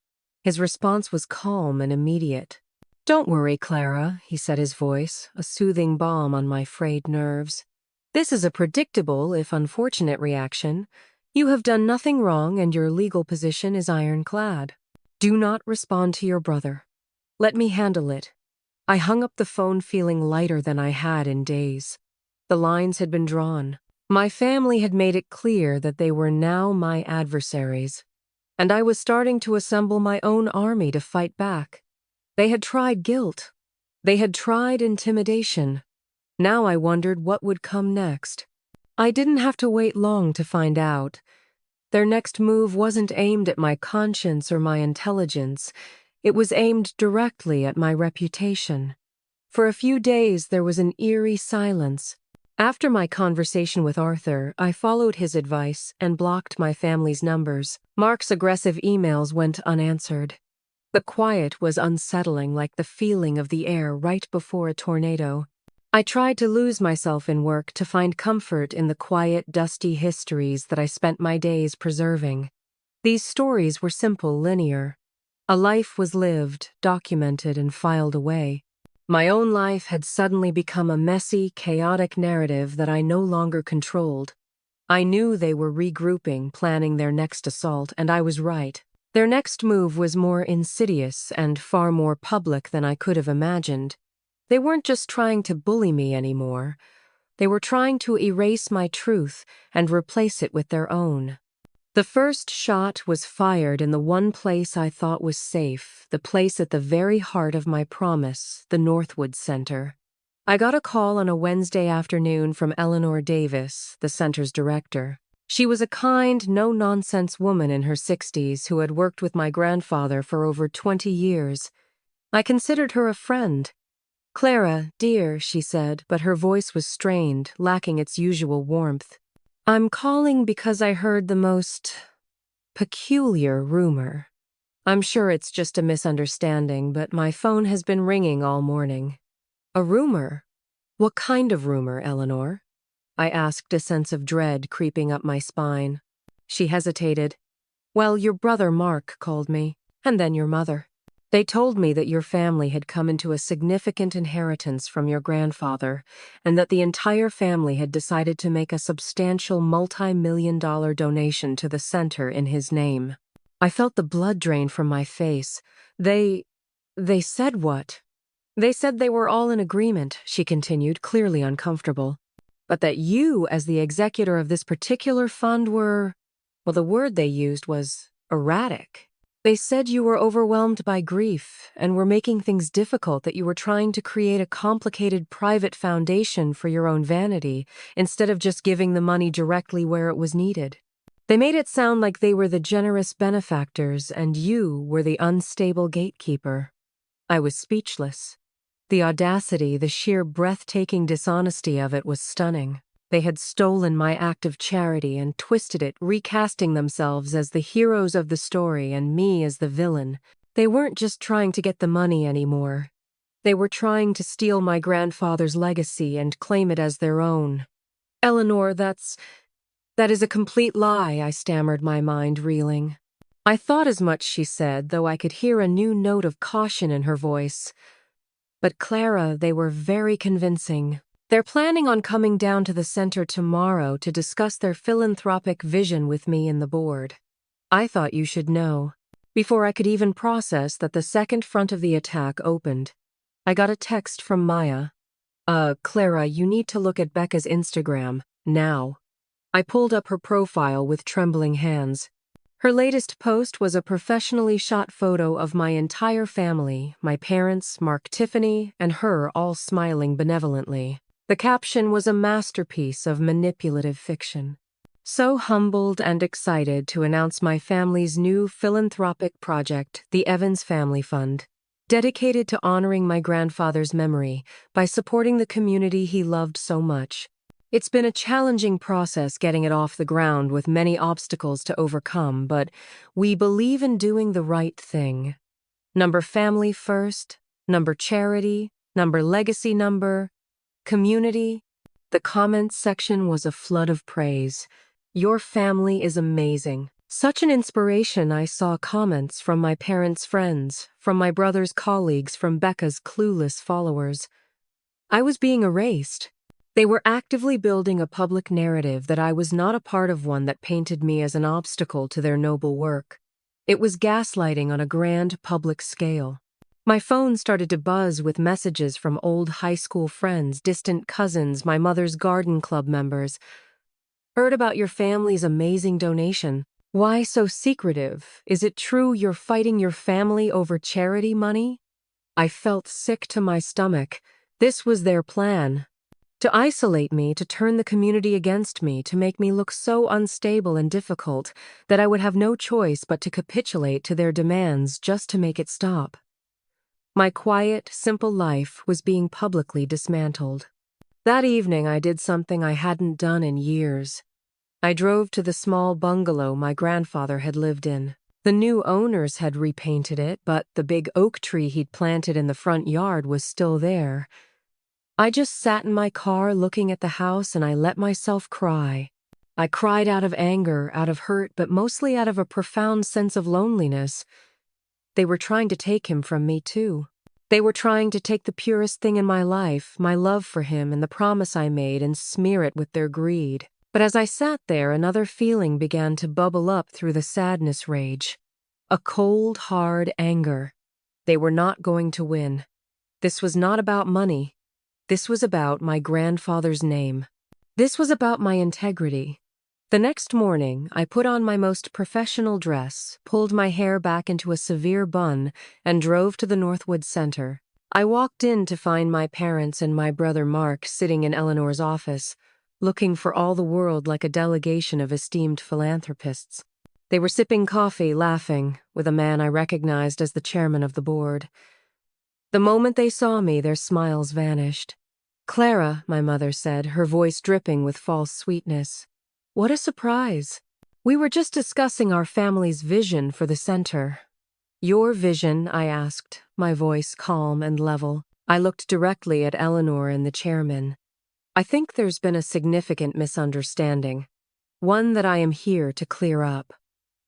His response was calm and immediate. "Don't worry, Clara," he said, his voice, a soothing balm on my frayed nerves. "This is a predictable, if unfortunate, reaction. You have done nothing wrong and your legal position is ironclad. Do not respond to your brother. Let me handle it." I hung up the phone feeling lighter than I had in days. The lines had been drawn. My family had made it clear that they were now my adversaries, and I was starting to assemble my own army to fight back. They had tried guilt. They had tried intimidation. Now I wondered what would come next. I didn't have to wait long to find out. Their next move wasn't aimed at my conscience or my intelligence. It was aimed directly at my reputation. For a few days there was an eerie silence. After my conversation with Arthur, I followed his advice and blocked my family's numbers. Mark's aggressive emails went unanswered. The quiet was unsettling, like the feeling of the air right before a tornado. I tried to lose myself in work, to find comfort in the quiet, dusty histories that I spent my days preserving. These stories were simple, linear. A life was lived, documented, and filed away. My own life had suddenly become a messy, chaotic narrative that I no longer controlled. I knew they were regrouping, planning their next assault, and I was right. Their next move was more insidious and far more public than I could have imagined. They weren't just trying to bully me anymore. They were trying to erase my truth and replace it with their own. The first shot was fired in the one place I thought was safe, the place at the very heart of my promise, the Northwood Center. I got a call on a Wednesday afternoon from Eleanor Davis, the center's director. She was a kind, no-nonsense woman in her 60s who had worked with my grandfather for over 20 years. I considered her a friend. "Clara, dear," she said, but her voice was strained, lacking its usual warmth. "I'm calling because I heard the most peculiar rumor. I'm sure it's just a misunderstanding, but my phone has been ringing all morning." "A rumor? What kind of rumor, Eleanor?" I asked, a sense of dread creeping up my spine. She hesitated. "Well, your brother Mark called me, and then your mother. They told me that your family had come into a significant inheritance from your grandfather, and that the entire family had decided to make a substantial multi-million-dollar donation to the center in his name." I felt the blood drain from my face. They said what?" "They said they were all in agreement," she continued, clearly uncomfortable. "But that you, as the executor of this particular fund, were, well, the word they used was erratic. They said you were overwhelmed by grief and were making things difficult, that you were trying to create a complicated private foundation for your own vanity instead of just giving the money directly where it was needed. They made it sound like they were the generous benefactors and you were the unstable gatekeeper." I was speechless. The audacity, the sheer breathtaking dishonesty of it was stunning. They had stolen my act of charity and twisted it, recasting themselves as the heroes of the story and me as the villain. They weren't just trying to get the money anymore. They were trying to steal my grandfather's legacy and claim it as their own. Eleanor, that is a complete lie, I stammered, my mind reeling. I thought as much, she said, though I could hear a new note of caution in her voice. But Clara, they were very convincing. They're planning on coming down to the center tomorrow to discuss their philanthropic vision with me and the board. I thought you should know. Before I could even process that, the second front of the attack opened. I got a text from Maya. Clara, you need to look at Becca's Instagram, now. I pulled up her profile with trembling hands. Her latest post was a professionally shot photo of my entire family, my parents, Mark, Tiffany, and her, all smiling benevolently. The caption was a masterpiece of manipulative fiction. So humbled and excited to announce my family's new philanthropic project, the Evans Family Fund, dedicated to honoring my grandfather's memory by supporting the community he loved so much. It's been a challenging process getting it off the ground with many obstacles to overcome, but we believe in doing the right thing. Number family first, number charity, number legacy, number community. The comments section was a flood of praise. Your family is amazing. Such an inspiration. I saw comments from my parents' friends, from my brother's colleagues, from Becca's clueless followers. I was being erased. They were actively building a public narrative that I was not a part of one that painted me as an obstacle to their noble work. It was gaslighting on a grand public scale. My phone started to buzz with messages from old high school friends, distant cousins, my mother's garden club members. Heard about your family's amazing donation. Why so secretive? Is it true you're fighting your family over charity money? I felt sick to my stomach. This was their plan. To isolate me, to turn the community against me, to make me look so unstable and difficult that I would have no choice but to capitulate to their demands just to make it stop. My quiet, simple life was being publicly dismantled. That evening I did something I hadn't done in years. I drove to the small bungalow my grandfather had lived in. The new owners had repainted it, but the big oak tree he'd planted in the front yard was still there. I just sat in my car looking at the house and I let myself cry. I cried out of anger, out of hurt, but mostly out of a profound sense of loneliness. They were trying to take him from me too. They were trying to take the purest thing in my life, my love for him and the promise I made, and smear it with their greed. But as I sat there, another feeling began to bubble up through the sadness rage. A cold, hard anger. They were not going to win. This was not about money. This was about my grandfather's name. This was about my integrity. The next morning, I put on my most professional dress, pulled my hair back into a severe bun, and drove to the Northwood Center. I walked in to find my parents and my brother Mark sitting in Eleanor's office, looking for all the world like a delegation of esteemed philanthropists. They were sipping coffee, laughing, with a man I recognized as the chairman of the board. The moment they saw me, their smiles vanished. "Clara," my mother said, her voice dripping with false sweetness. "What a surprise. We were just discussing our family's vision for the center." "Your vision?" I asked, my voice calm and level. I looked directly at Eleanor and the chairman. "I think there's been a significant misunderstanding. One that I am here to clear up."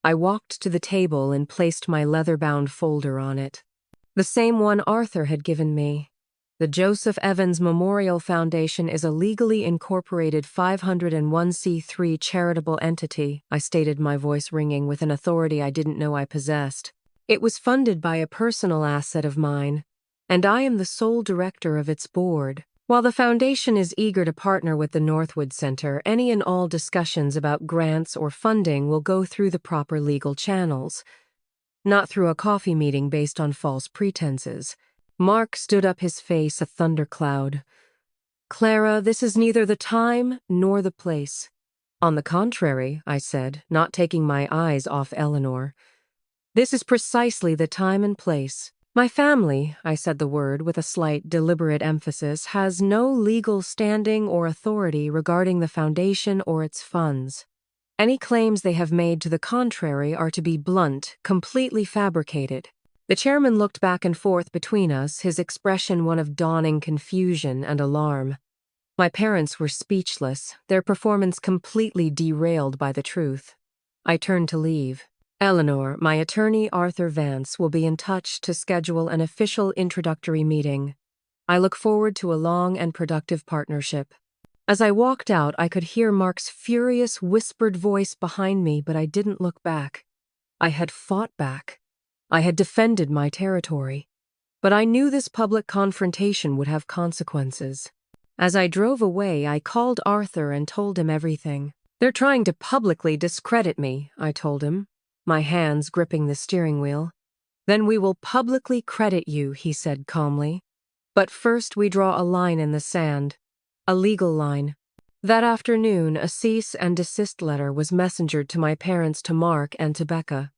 I walked to the table and placed my leather-bound folder on it. The same one Arthur had given me. The Joseph Evans Memorial Foundation is a legally incorporated 501c3 charitable entity, I stated, my voice ringing with an authority I didn't know I possessed. It was funded by a personal asset of mine, and I am the sole director of its board. While the foundation is eager to partner with the Northwood Center, any and all discussions about grants or funding will go through the proper legal channels, not through a coffee meeting based on false pretenses. Mark stood up, his face a thundercloud. "Clara, this is neither the time nor the place." "On the contrary," I said, not taking my eyes off Eleanor. "This is precisely the time and place. My family, I said the word with a slight, deliberate emphasis, has no legal standing or authority regarding the foundation or its funds. Any claims they have made to the contrary are, to be blunt, completely fabricated. The chairman looked back and forth between us, his expression one of dawning confusion and alarm. My parents were speechless, their performance completely derailed by the truth. I turned to leave. Eleanor, my attorney Arthur Vance, will be in touch to schedule an official introductory meeting. I look forward to a long and productive partnership. As I walked out, I could hear Mark's furious, whispered voice behind me, but I didn't look back. I had fought back. I had defended my territory. But I knew this public confrontation would have consequences. As I drove away, I called Arthur and told him everything. "They're trying to publicly discredit me," I told him, my hands gripping the steering wheel. "Then we will publicly credit you," he said calmly. "But first we draw a line in the sand. A legal line." That afternoon, a cease and desist letter was messengered to my parents, to Mark, and to Becca.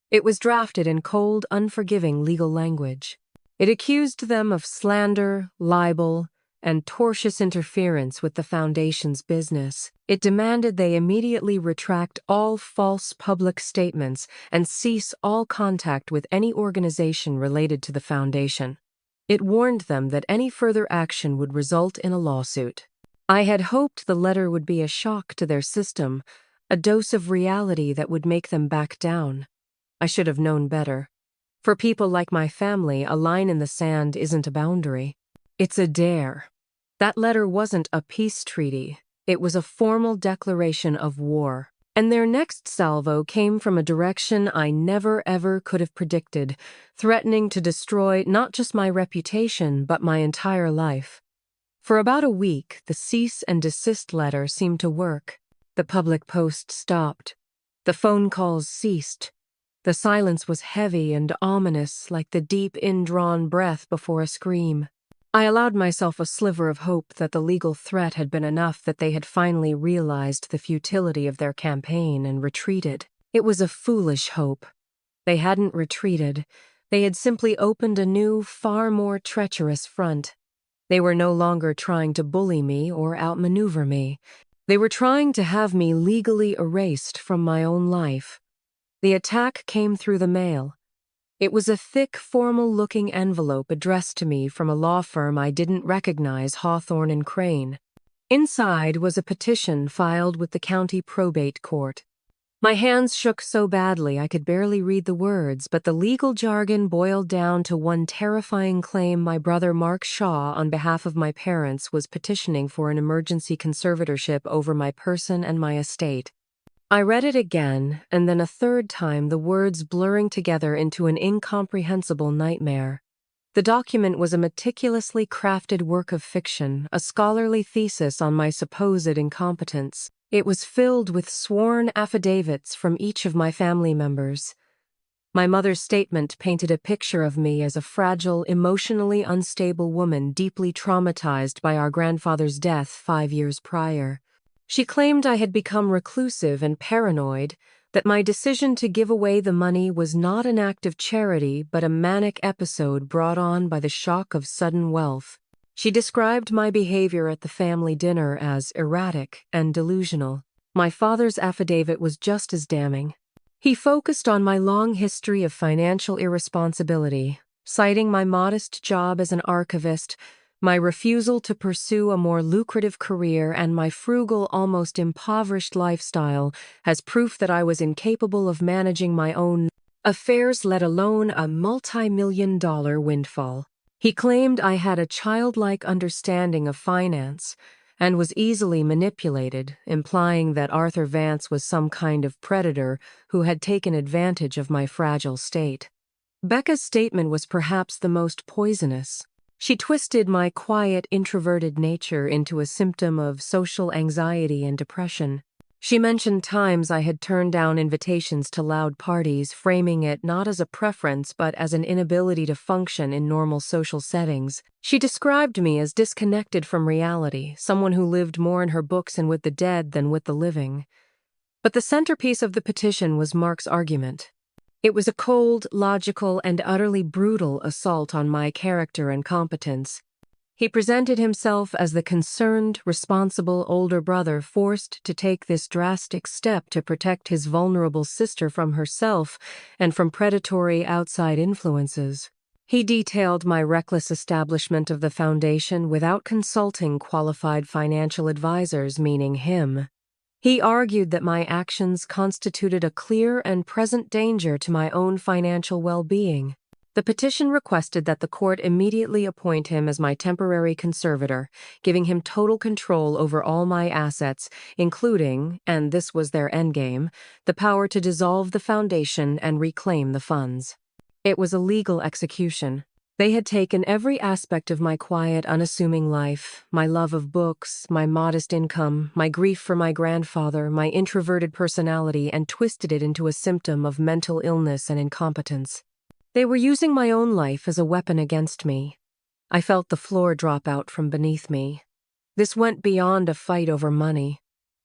It was drafted in cold, unforgiving legal language. It accused them of slander, libel, and tortious interference with the Foundation's business. It demanded they immediately retract all false public statements and cease all contact with any organization related to the Foundation. It warned them that any further action would result in a lawsuit. I had hoped the letter would be a shock to their system, a dose of reality that would make them back down. I should have known better. For people like my family, a line in the sand isn't a boundary. It's a dare. That letter wasn't a peace treaty. It was a formal declaration of war. And their next salvo came from a direction I never ever could have predicted, threatening to destroy not just my reputation, but my entire life. For about a week, the cease and desist letter seemed to work. The public post stopped. The phone calls ceased. The silence was heavy and ominous, like the deep indrawn breath before a scream. I allowed myself a sliver of hope that the legal threat had been enough, that they had finally realized the futility of their campaign and retreated. It was a foolish hope. They hadn't retreated. They had simply opened a new, far more treacherous front. They were no longer trying to bully me or outmaneuver me. They were trying to have me legally erased from my own life. The attack came through the mail. It was a thick, formal-looking envelope addressed to me from a law firm I didn't recognize, Hawthorne and Crane. Inside was a petition filed with the county probate court. My hands shook so badly I could barely read the words, but the legal jargon boiled down to one terrifying claim: my brother Mark Shaw, on behalf of my parents, was petitioning for an emergency conservatorship over my person and my estate. I read it again, and then a third time, the words blurring together into an incomprehensible nightmare. The document was a meticulously crafted work of fiction, a scholarly thesis on my supposed incompetence. It was filled with sworn affidavits from each of my family members. My mother's statement painted a picture of me as a fragile, emotionally unstable woman deeply traumatized by our grandfather's death 5 years prior. She claimed I had become reclusive and paranoid, that my decision to give away the money was not an act of charity but a manic episode brought on by the shock of sudden wealth. She described my behavior at the family dinner as erratic and delusional. My father's affidavit was just as damning. He focused on my long history of financial irresponsibility, citing my modest job as an archivist, my refusal to pursue a more lucrative career, and my frugal, almost impoverished lifestyle as proof that I was incapable of managing my own affairs, let alone a multi-million-dollar windfall. He claimed I had a childlike understanding of finance and was easily manipulated, implying that Arthur Vance was some kind of predator who had taken advantage of my fragile state. Becca's statement was perhaps the most poisonous. She twisted my quiet, introverted nature into a symptom of social anxiety and depression. She mentioned times I had turned down invitations to loud parties, framing it not as a preference but as an inability to function in normal social settings. She described me as disconnected from reality, someone who lived more in her books and with the dead than with the living. But the centerpiece of the petition was Mark's argument. It was a cold, logical, and utterly brutal assault on my character and competence. He presented himself as the concerned, responsible older brother forced to take this drastic step to protect his vulnerable sister from herself and from predatory outside influences. He detailed my reckless establishment of the foundation without consulting qualified financial advisors, meaning him. He argued that my actions constituted a clear and present danger to my own financial well-being. The petition requested that the court immediately appoint him as my temporary conservator, giving him total control over all my assets, including, and this was their endgame, the power to dissolve the foundation and reclaim the funds. It was a legal execution. They had taken every aspect of my quiet, unassuming life, my love of books, my modest income, my grief for my grandfather, my introverted personality, and twisted it into a symptom of mental illness and incompetence. They were using my own life as a weapon against me. I felt the floor drop out from beneath me. This went beyond a fight over money.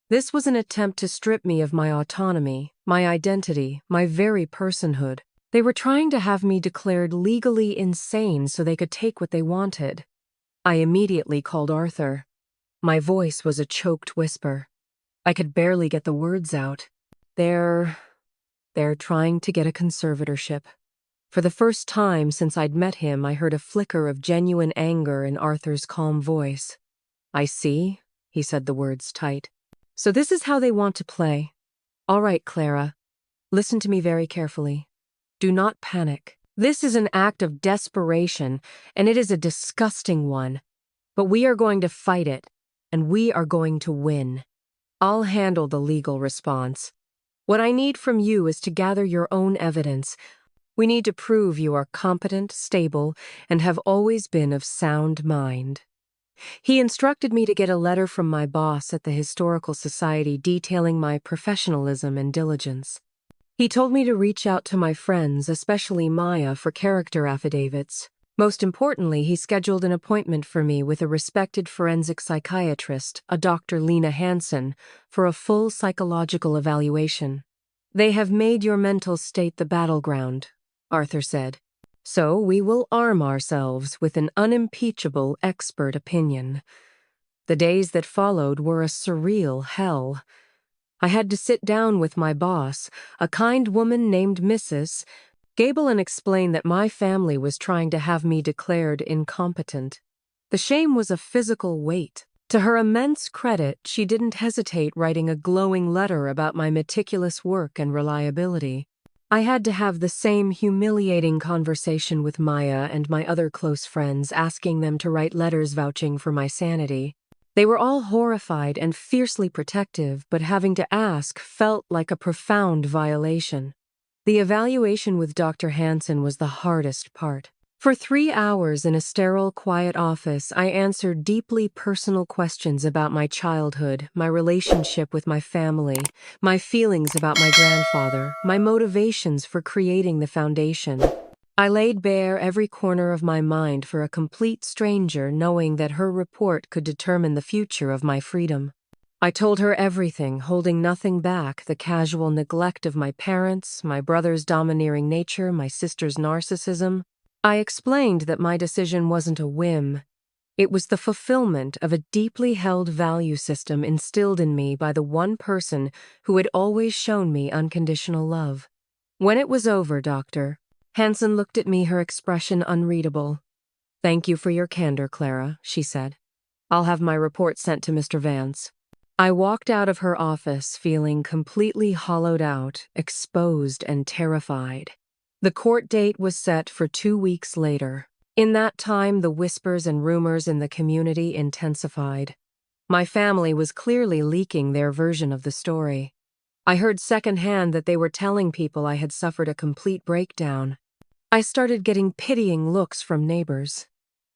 This was an attempt to strip me of my autonomy, my identity, my very personhood. They were trying to have me declared legally insane so they could take what they wanted. I immediately called Arthur. My voice was a choked whisper. I could barely get the words out. They're trying to get a conservatorship. For the first time since I'd met him, I heard a flicker of genuine anger in Arthur's calm voice. I see, he said the words tight. So this is how they want to play. All right, Clara. Listen to me very carefully. Do not panic. This is an act of desperation, and it is a disgusting one. But we are going to fight it, and we are going to win. I'll handle the legal response. What I need from you is to gather your own evidence. We need to prove you are competent, stable, and have always been of sound mind. He instructed me to get a letter from my boss at the Historical Society detailing my professionalism and diligence. He told me to reach out to my friends, especially Maya, for character affidavits. Most importantly, he scheduled an appointment for me with a respected forensic psychiatrist, a Dr. Lena Hansen, for a full psychological evaluation. They have made your mental state the battleground, Arthur said. So we will arm ourselves with an unimpeachable expert opinion. The days that followed were a surreal hell. I had to sit down with my boss, a kind woman named Mrs. Gable, and explain that my family was trying to have me declared incompetent. The shame was a physical weight. To her immense credit, she didn't hesitate writing a glowing letter about my meticulous work and reliability. I had to have the same humiliating conversation with Maya and my other close friends, asking them to write letters vouching for my sanity. They were all horrified and fiercely protective, but having to ask felt like a profound violation. The evaluation with Dr. Hansen was the hardest part. For 3 hours in a sterile, quiet office, I answered deeply personal questions about my childhood, my relationship with my family, my feelings about my grandfather, my motivations for creating the foundation. I laid bare every corner of my mind for a complete stranger, knowing that her report could determine the future of my freedom. I told her everything, holding nothing back: the casual neglect of my parents, my brother's domineering nature, my sister's narcissism. I explained that my decision wasn't a whim. It was the fulfillment of a deeply held value system instilled in me by the one person who had always shown me unconditional love. When it was over, Doctor, Hansen looked at me, her expression unreadable. "Thank you for your candor, Clara," she said. "I'll have my report sent to Mr. Vance." I walked out of her office feeling completely hollowed out, exposed, and terrified. The court date was set for 2 weeks later. In that time, the whispers and rumors in the community intensified. My family was clearly leaking their version of the story. I heard secondhand that they were telling people I had suffered a complete breakdown. I started getting pitying looks from neighbors.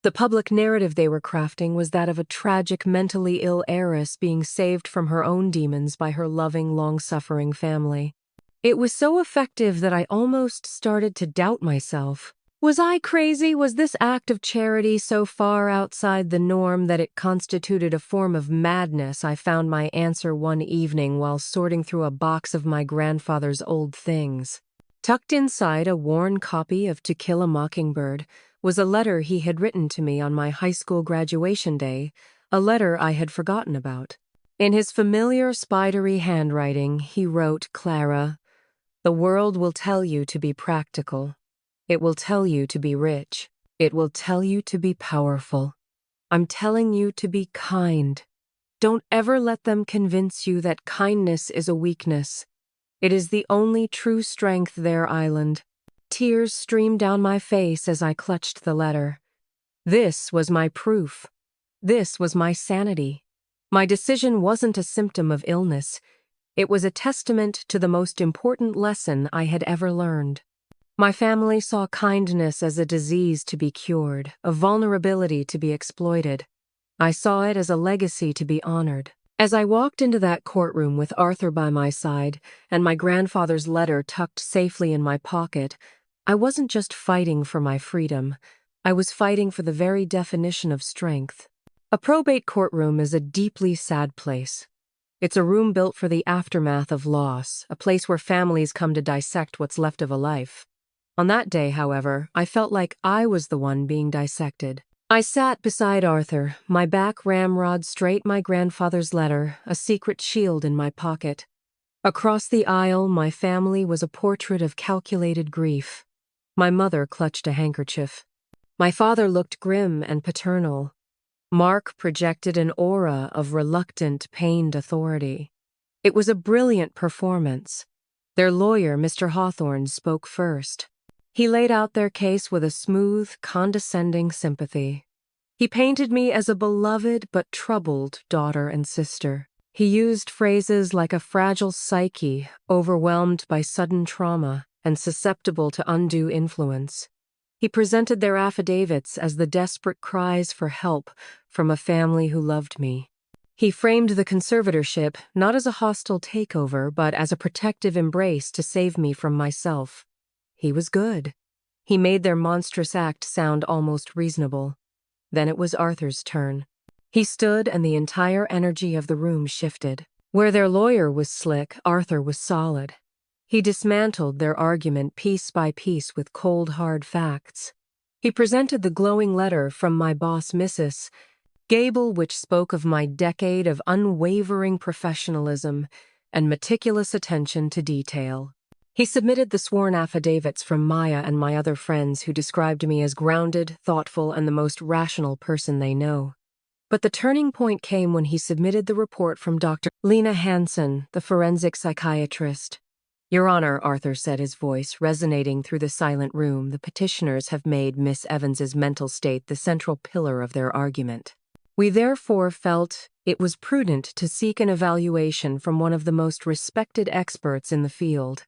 The public narrative they were crafting was that of a tragic, mentally ill heiress being saved from her own demons by her loving, long-suffering family. It was so effective that I almost started to doubt myself. Was I crazy? Was this act of charity so far outside the norm that it constituted a form of madness? I found my answer one evening while sorting through a box of my grandfather's old things. Tucked inside a worn copy of To Kill a Mockingbird was a letter he had written to me on my high school graduation day, a letter I had forgotten about. In his familiar spidery handwriting, he wrote, "Clara, the world will tell you to be practical. It will tell you to be rich. It will tell you to be powerful. I'm telling you to be kind. Don't ever let them convince you that kindness is a weakness. It is the only true strength there, Island." Tears streamed down my face as I clutched the letter. This was my proof. This was my sanity. My decision wasn't a symptom of illness. It was a testament to the most important lesson I had ever learned. My family saw kindness as a disease to be cured, a vulnerability to be exploited. I saw it as a legacy to be honored. As I walked into that courtroom with Arthur by my side and my grandfather's letter tucked safely in my pocket, I wasn't just fighting for my freedom. I was fighting for the very definition of strength. A probate courtroom is a deeply sad place. It's a room built for the aftermath of loss, a place where families come to dissect what's left of a life. On that day, however, I felt like I was the one being dissected. I sat beside Arthur, my back ramrod straight my grandfather's letter, a secret shield in my pocket. Across the aisle, my family was a portrait of calculated grief. My mother clutched a handkerchief. My father looked grim and paternal. Mark projected an aura of reluctant, pained authority. It was a brilliant performance. Their lawyer, Mr. Hawthorne, spoke first. He laid out their case with a smooth, condescending sympathy. He painted me as a beloved but troubled daughter and sister. He used phrases like a fragile psyche, overwhelmed by sudden trauma and susceptible to undue influence. He presented their affidavits as the desperate cries for help from a family who loved me. He framed the conservatorship not as a hostile takeover, but as a protective embrace to save me from myself. He was good. He made their monstrous act sound almost reasonable. Then it was Arthur's turn. He stood and the entire energy of the room shifted. Where their lawyer was slick, Arthur was solid. He dismantled their argument piece by piece with cold, hard facts. He presented the glowing letter from my boss, Mrs. Gable, which spoke of my decade of unwavering professionalism and meticulous attention to detail. He submitted the sworn affidavits from Maya and my other friends who described me as grounded, thoughtful, and the most rational person they know. But the turning point came when he submitted the report from Dr. Lena Hansen, the forensic psychiatrist. "Your Honor," Arthur said, his voice resonating through the silent room, "the petitioners have made Miss Evans's mental state the central pillar of their argument. We therefore felt it was prudent to seek an evaluation from one of the most respected experts in the field."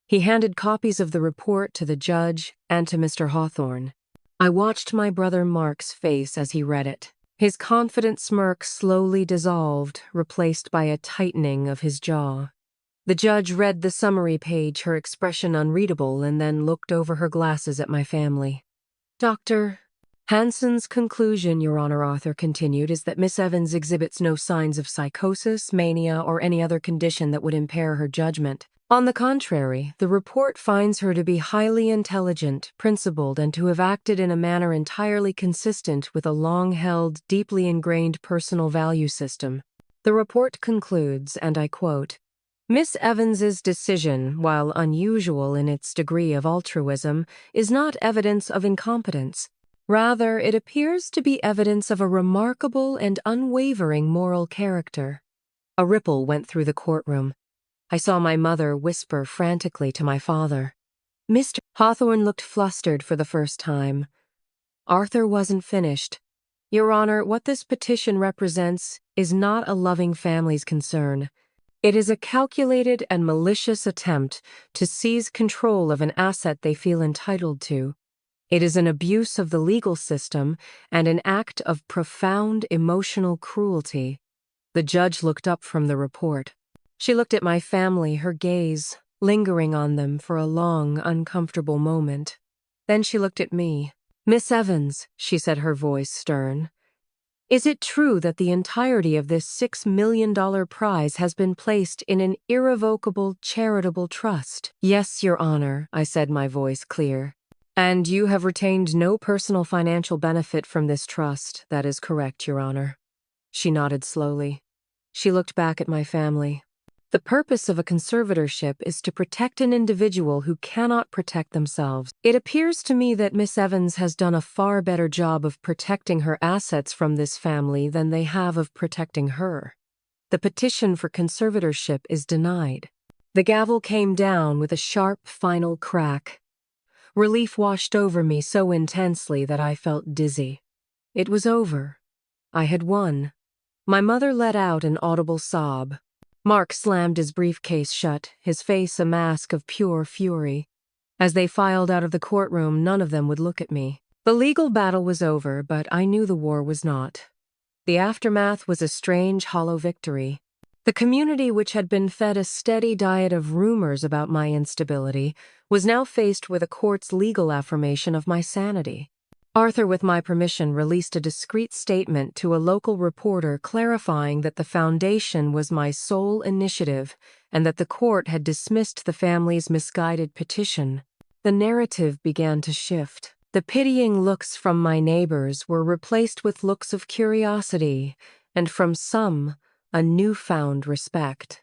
He handed copies of the report to the judge and to Mr. Hawthorne. I watched my brother Mark's face as he read it. His confident smirk slowly dissolved, replaced by a tightening of his jaw. The judge read the summary page, her expression unreadable, and then looked over her glasses at my family. "Dr. Hansen's conclusion, Your Honor," Arthur continued, "is that Miss Evans exhibits no signs of psychosis, mania, or any other condition that would impair her judgment. On the contrary, the report finds her to be highly intelligent, principled, and to have acted in a manner entirely consistent with a long-held, deeply ingrained personal value system. The report concludes, and I quote, Miss Evans's decision, while unusual in its degree of altruism, is not evidence of incompetence. Rather, it appears to be evidence of a remarkable and unwavering moral character." A ripple went through the courtroom. I saw my mother whisper frantically to my father. Mr. Hawthorne looked flustered for the first time. Arthur wasn't finished. "Your Honor, what this petition represents is not a loving family's concern. It is a calculated and malicious attempt to seize control of an asset they feel entitled to. It is an abuse of the legal system and an act of profound emotional cruelty." The judge looked up from the report. She looked at my family, her gaze lingering on them for a long, uncomfortable moment. Then she looked at me. "Miss Evans," she said, her voice stern, Is it true that the entirety of this $6 million prize has been placed in an irrevocable charitable trust? Yes, Your Honor, I said, my voice clear. And you have retained no personal financial benefit from this trust. That is correct, Your Honor. She nodded slowly. She looked back at my family. The purpose of a conservatorship is to protect an individual who cannot protect themselves. It appears to me that Miss Evans has done a far better job of protecting her assets from this family than they have of protecting her. The petition for conservatorship is denied. The gavel came down with a sharp, final crack. Relief washed over me so intensely that I felt dizzy. It was over. I had won. My mother let out an audible sob. Mark slammed his briefcase shut, his face a mask of pure fury. As they filed out of the courtroom, none of them would look at me. The legal battle was over, but I knew the war was not. The aftermath was a strange, hollow victory. The community, which had been fed a steady diet of rumors about my instability, was now faced with a court's legal affirmation of my sanity. Arthur, with my permission, released a discreet statement to a local reporter clarifying that the foundation was my sole initiative and that the court had dismissed the family's misguided petition. The narrative began to shift. The pitying looks from my neighbors were replaced with looks of curiosity, and from some, a newfound respect.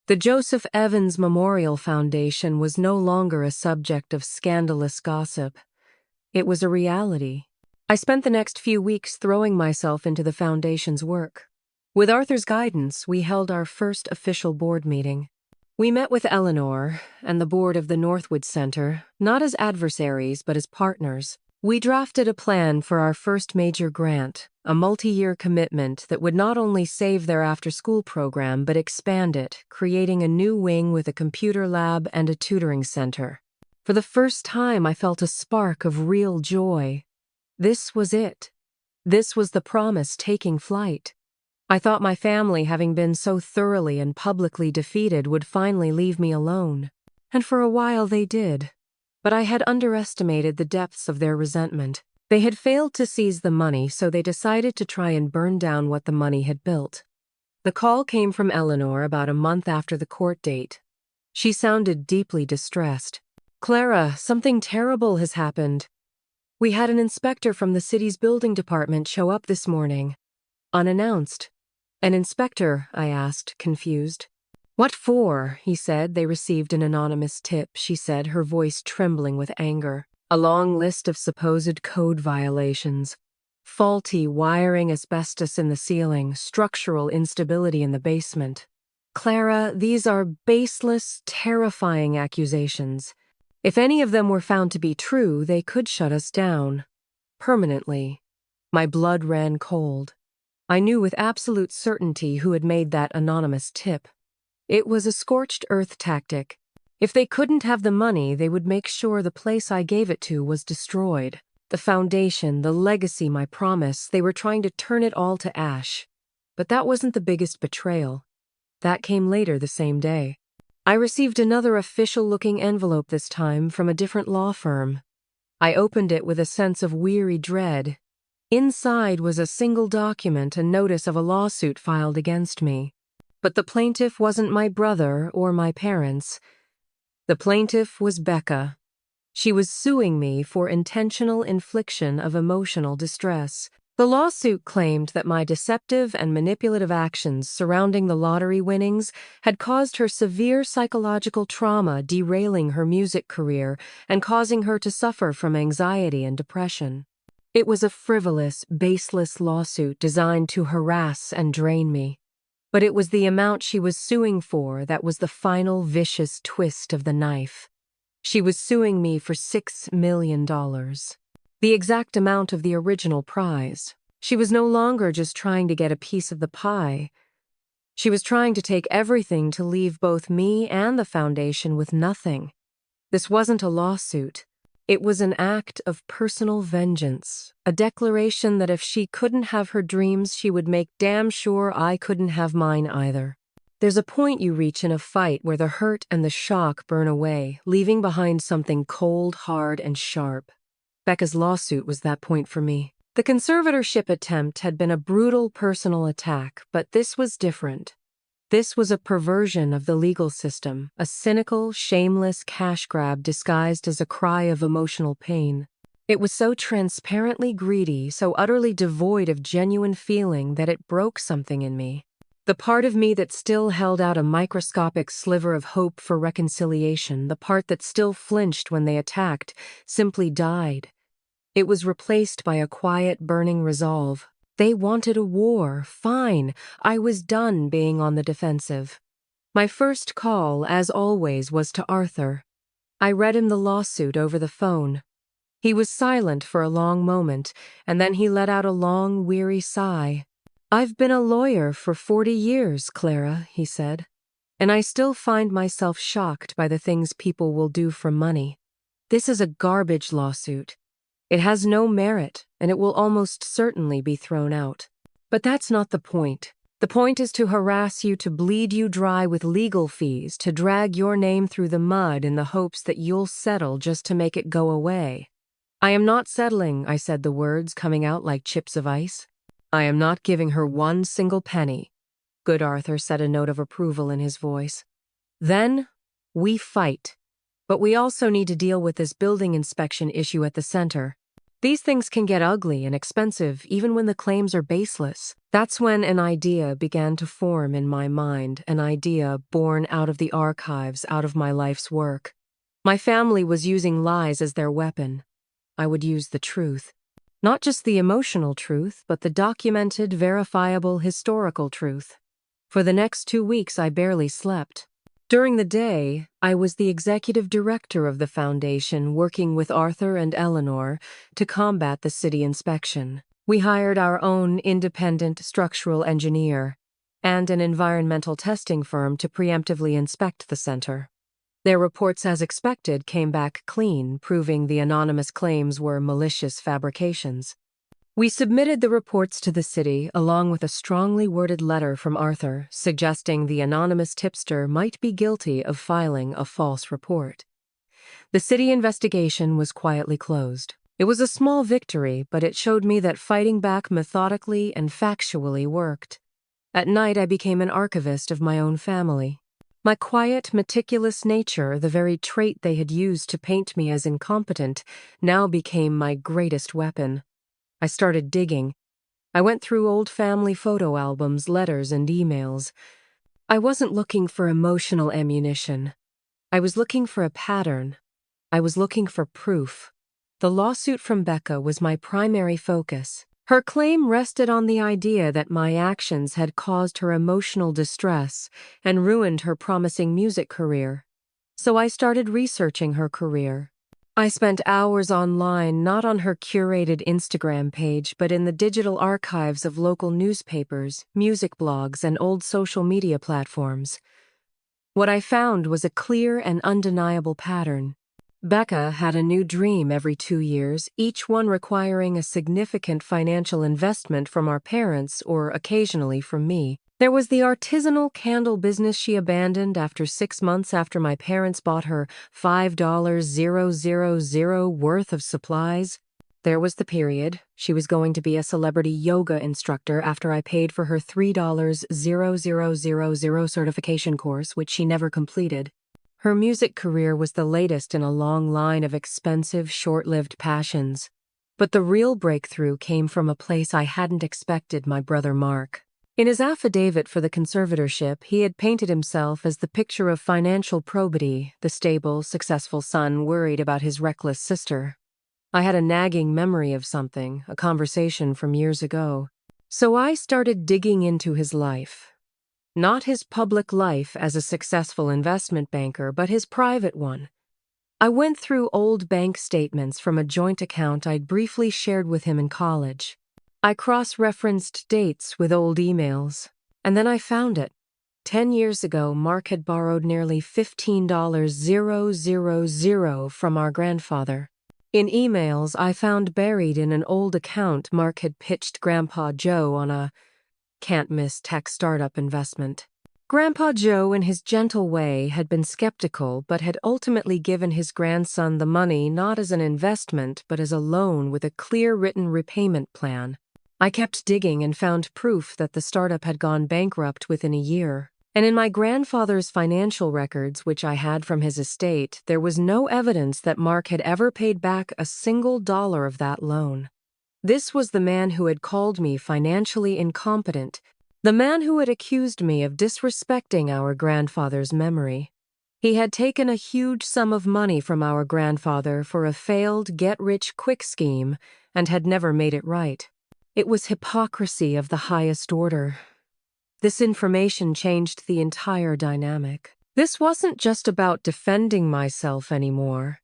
The Joseph Evans Memorial Foundation was no longer a subject of scandalous gossip. It was a reality. I spent the next few weeks throwing myself into the foundation's work. With Arthur's guidance, we held our first official board meeting. We met with Eleanor and the board of the Northwood Center, not as adversaries but as partners. We drafted a plan for our first major grant, a multi-year commitment that would not only save their after-school program but expand it, creating a new wing with a computer lab and a tutoring center. For the first time, I felt a spark of real joy. This was it. This was the promise taking flight. I thought my family, having been so thoroughly and publicly defeated, would finally leave me alone. And for a while they did. But I had underestimated the depths of their resentment. They had failed to seize the money, so they decided to try and burn down what the money had built. The call came from Eleanor about a month after the court date. She sounded deeply distressed. "Clara, something terrible has happened. We had an inspector from the city's building department show up this morning. Unannounced." "An inspector?" I asked, confused. "What for?" he said. "They received an anonymous tip," she said, her voice trembling with anger. "A long list of supposed code violations. Faulty wiring, asbestos in the ceiling, structural instability in the basement. Clara, these are baseless, terrifying accusations. If any of them were found to be true, they could shut us down. Permanently." My blood ran cold. I knew with absolute certainty who had made that anonymous tip. It was a scorched earth tactic. If they couldn't have the money, they would make sure the place I gave it to was destroyed. The foundation, the legacy, my promise, they were trying to turn it all to ash. But that wasn't the biggest betrayal. That came later the same day. I received another official-looking envelope this time from a different law firm. I opened it with a sense of weary dread. Inside was a single document, a notice of a lawsuit filed against me. But the plaintiff wasn't my brother or my parents. The plaintiff was Becca. She was suing me for intentional infliction of emotional distress. The lawsuit claimed that my deceptive and manipulative actions surrounding the lottery winnings had caused her severe psychological trauma, derailing her music career and causing her to suffer from anxiety and depression. It was a frivolous, baseless lawsuit designed to harass and drain me. But it was the amount she was suing for that was the final vicious twist of the knife. She was suing me for $6 million. The exact amount of the original prize. She was no longer just trying to get a piece of the pie. She was trying to take everything to leave both me and the foundation with nothing. This wasn't a lawsuit. It was an act of personal vengeance, a declaration that if she couldn't have her dreams, she would make damn sure I couldn't have mine either. There's a point you reach in a fight where the hurt and the shock burn away, leaving behind something cold, hard, and sharp. Becca's lawsuit was that point for me. The conservatorship attempt had been a brutal personal attack, but this was different. This was a perversion of the legal system, a cynical, shameless cash grab disguised as a cry of emotional pain. It was so transparently greedy, so utterly devoid of genuine feeling that it broke something in me. The part of me that still held out a microscopic sliver of hope for reconciliation, the part that still flinched when they attacked, simply died. It was replaced by a quiet, burning resolve. They wanted a war. Fine. I was done being on the defensive. My first call, as always, was to Arthur. I read him the lawsuit over the phone. He was silent for a long moment, and then he let out a long, weary sigh. "I've been a lawyer for 40 years, Clara," he said, "and I still find myself shocked by the things people will do for money. This is a garbage lawsuit. It has no merit, and it will almost certainly be thrown out. But that's not the point. The point is to harass you, to bleed you dry with legal fees, to drag your name through the mud in the hopes that you'll settle just to make it go away." "I am not settling," I said, the words coming out like chips of ice. "I am not giving her one single penny." Good Arthur said, a note of approval in his voice. "Then we fight. But we also need to deal with this building inspection issue at the center. These things can get ugly and expensive even when the claims are baseless." That's when an idea began to form in my mind, an idea born out of the archives, out of my life's work. My family was using lies as their weapon. I would use the truth. Not just the emotional truth, but the documented, verifiable, historical truth. For the next 2 weeks, I barely slept. During the day, I was the executive director of the foundation, working with Arthur and Eleanor to combat the city inspection. We hired our own independent structural engineer and an environmental testing firm to preemptively inspect the center. Their reports, as expected, came back clean, proving the anonymous claims were malicious fabrications. We submitted the reports to the city, along with a strongly worded letter from Arthur, suggesting the anonymous tipster might be guilty of filing a false report. The city investigation was quietly closed. It was a small victory, but it showed me that fighting back methodically and factually worked. At night, I became an archivist of my own family. My quiet, meticulous nature, the very trait they had used to paint me as incompetent, now became my greatest weapon. I started digging. I went through old family photo albums, letters, and emails. I wasn't looking for emotional ammunition. I was looking for a pattern. I was looking for proof. The lawsuit from Becca was my primary focus. Her claim rested on the idea that my actions had caused her emotional distress and ruined her promising music career. So I started researching her career. I spent hours online, not on her curated Instagram page, but in the digital archives of local newspapers, music blogs, and old social media platforms. What I found was a clear and undeniable pattern. Becca had a new dream every 2 years, each one requiring a significant financial investment from our parents or occasionally from me. There was the artisanal candle business she abandoned after 6 months after my parents bought her $5,000 worth of supplies. There was the period. She was going to be a celebrity yoga instructor after I paid for her $3,000 certification course, which she never completed. Her music career was the latest in a long line of expensive, short-lived passions. But the real breakthrough came from a place I hadn't expected: my brother Mark. In his affidavit for the conservatorship, he had painted himself as the picture of financial probity, the stable, successful son worried about his reckless sister. I had a nagging memory of something, a conversation from years ago. So I started digging into his life. Not his public life as a successful investment banker, but his private one. I went through old bank statements from a joint account I'd briefly shared with him in college. I cross-referenced dates with old emails, and then I found it. 10 years ago, Mark had borrowed nearly $15,000 from our grandfather. In emails, I found buried in an old account Mark had pitched Grandpa Joe on a can't-miss tech startup investment. Grandpa Joe, in his gentle way, had been skeptical but had ultimately given his grandson the money not as an investment but as a loan with a clear written repayment plan. I kept digging and found proof that the startup had gone bankrupt within a year. And in my grandfather's financial records, which I had from his estate, there was no evidence that Mark had ever paid back a single dollar of that loan. This was the man who had called me financially incompetent, the man who had accused me of disrespecting our grandfather's memory. He had taken a huge sum of money from our grandfather for a failed get-rich-quick scheme and had never made it right. It was hypocrisy of the highest order. This information changed the entire dynamic. This wasn't just about defending myself anymore.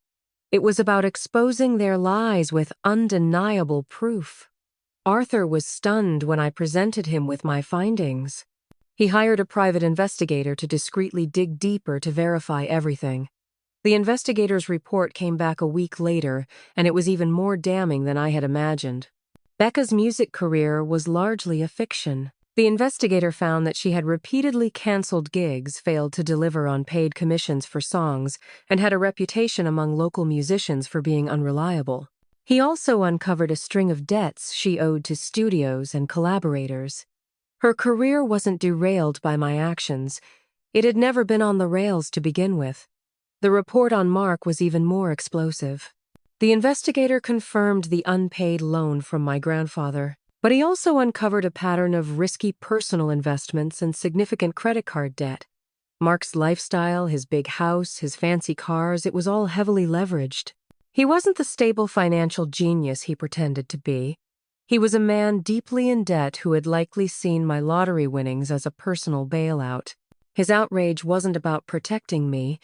It was about exposing their lies with undeniable proof. Arthur was stunned when I presented him with my findings. He hired a private investigator to discreetly dig deeper to verify everything. The investigator's report came back a week later, and it was even more damning than I had imagined. Becca's music career was largely a fiction. The investigator found that she had repeatedly canceled gigs, failed to deliver on paid commissions for songs, and had a reputation among local musicians for being unreliable. He also uncovered a string of debts she owed to studios and collaborators. Her career wasn't derailed by my actions. It had never been on the rails to begin with. The report on Mark was even more explosive. The investigator confirmed the unpaid loan from my grandfather, but he also uncovered a pattern of risky personal investments and significant credit card debt. Mark's lifestyle, his big house, his fancy cars, it was all heavily leveraged. He wasn't the stable financial genius he pretended to be. He was a man deeply in debt who had likely seen my lottery winnings as a personal bailout. His outrage wasn't about protecting me.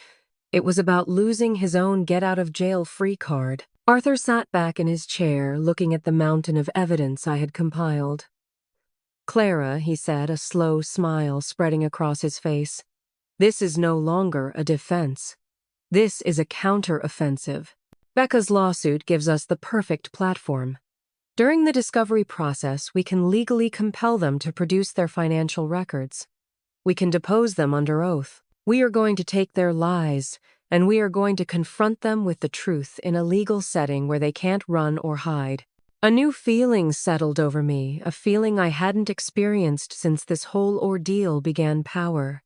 It was about losing his own get-out-of-jail-free card. Arthur sat back in his chair, looking at the mountain of evidence I had compiled. "Clara," he said, a slow smile spreading across his face, "this is no longer a defense. This is a counter-offensive. Becca's lawsuit gives us the perfect platform. During the discovery process, we can legally compel them to produce their financial records. We can depose them under oath. We are going to take their lies, and we are going to confront them with the truth in a legal setting where they can't run or hide." A new feeling settled over me, a feeling I hadn't experienced since this whole ordeal began. Power.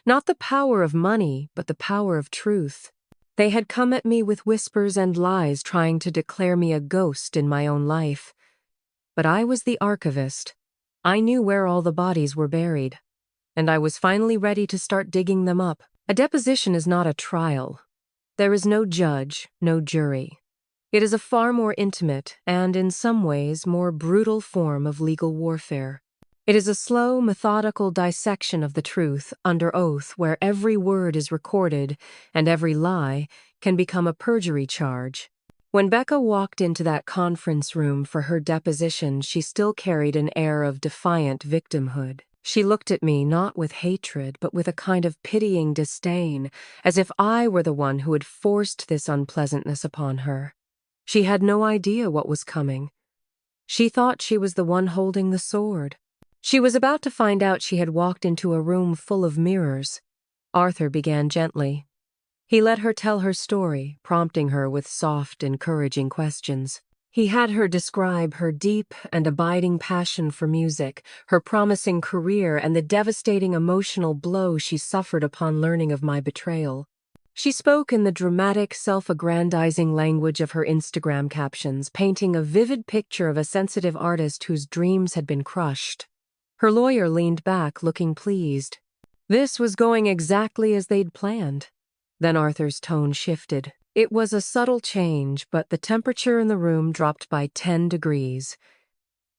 Not the power of money, but the power of truth. They had come at me with whispers and lies, trying to declare me a ghost in my own life. But I was the archivist. I knew where all the bodies were buried, and I was finally ready to start digging them up. A deposition is not a trial. There is no judge, no jury. It is a far more intimate and, in some ways, more brutal form of legal warfare. It is a slow, methodical dissection of the truth under oath where every word is recorded and every lie can become a perjury charge. When Becca walked into that conference room for her deposition, she still carried an air of defiant victimhood. She looked at me not with hatred, but with a kind of pitying disdain, as if I were the one who had forced this unpleasantness upon her. She had no idea what was coming. She thought she was the one holding the sword. She was about to find out she had walked into a room full of mirrors. Arthur began gently. He let her tell her story, prompting her with soft, encouraging questions. He had her describe her deep and abiding passion for music, her promising career, and the devastating emotional blow she suffered upon learning of my betrayal. She spoke in the dramatic, self-aggrandizing language of her Instagram captions, painting a vivid picture of a sensitive artist whose dreams had been crushed. Her lawyer leaned back, looking pleased. This was going exactly as they'd planned. Then Arthur's tone shifted. It was a subtle change, but the temperature in the room dropped by 10 degrees.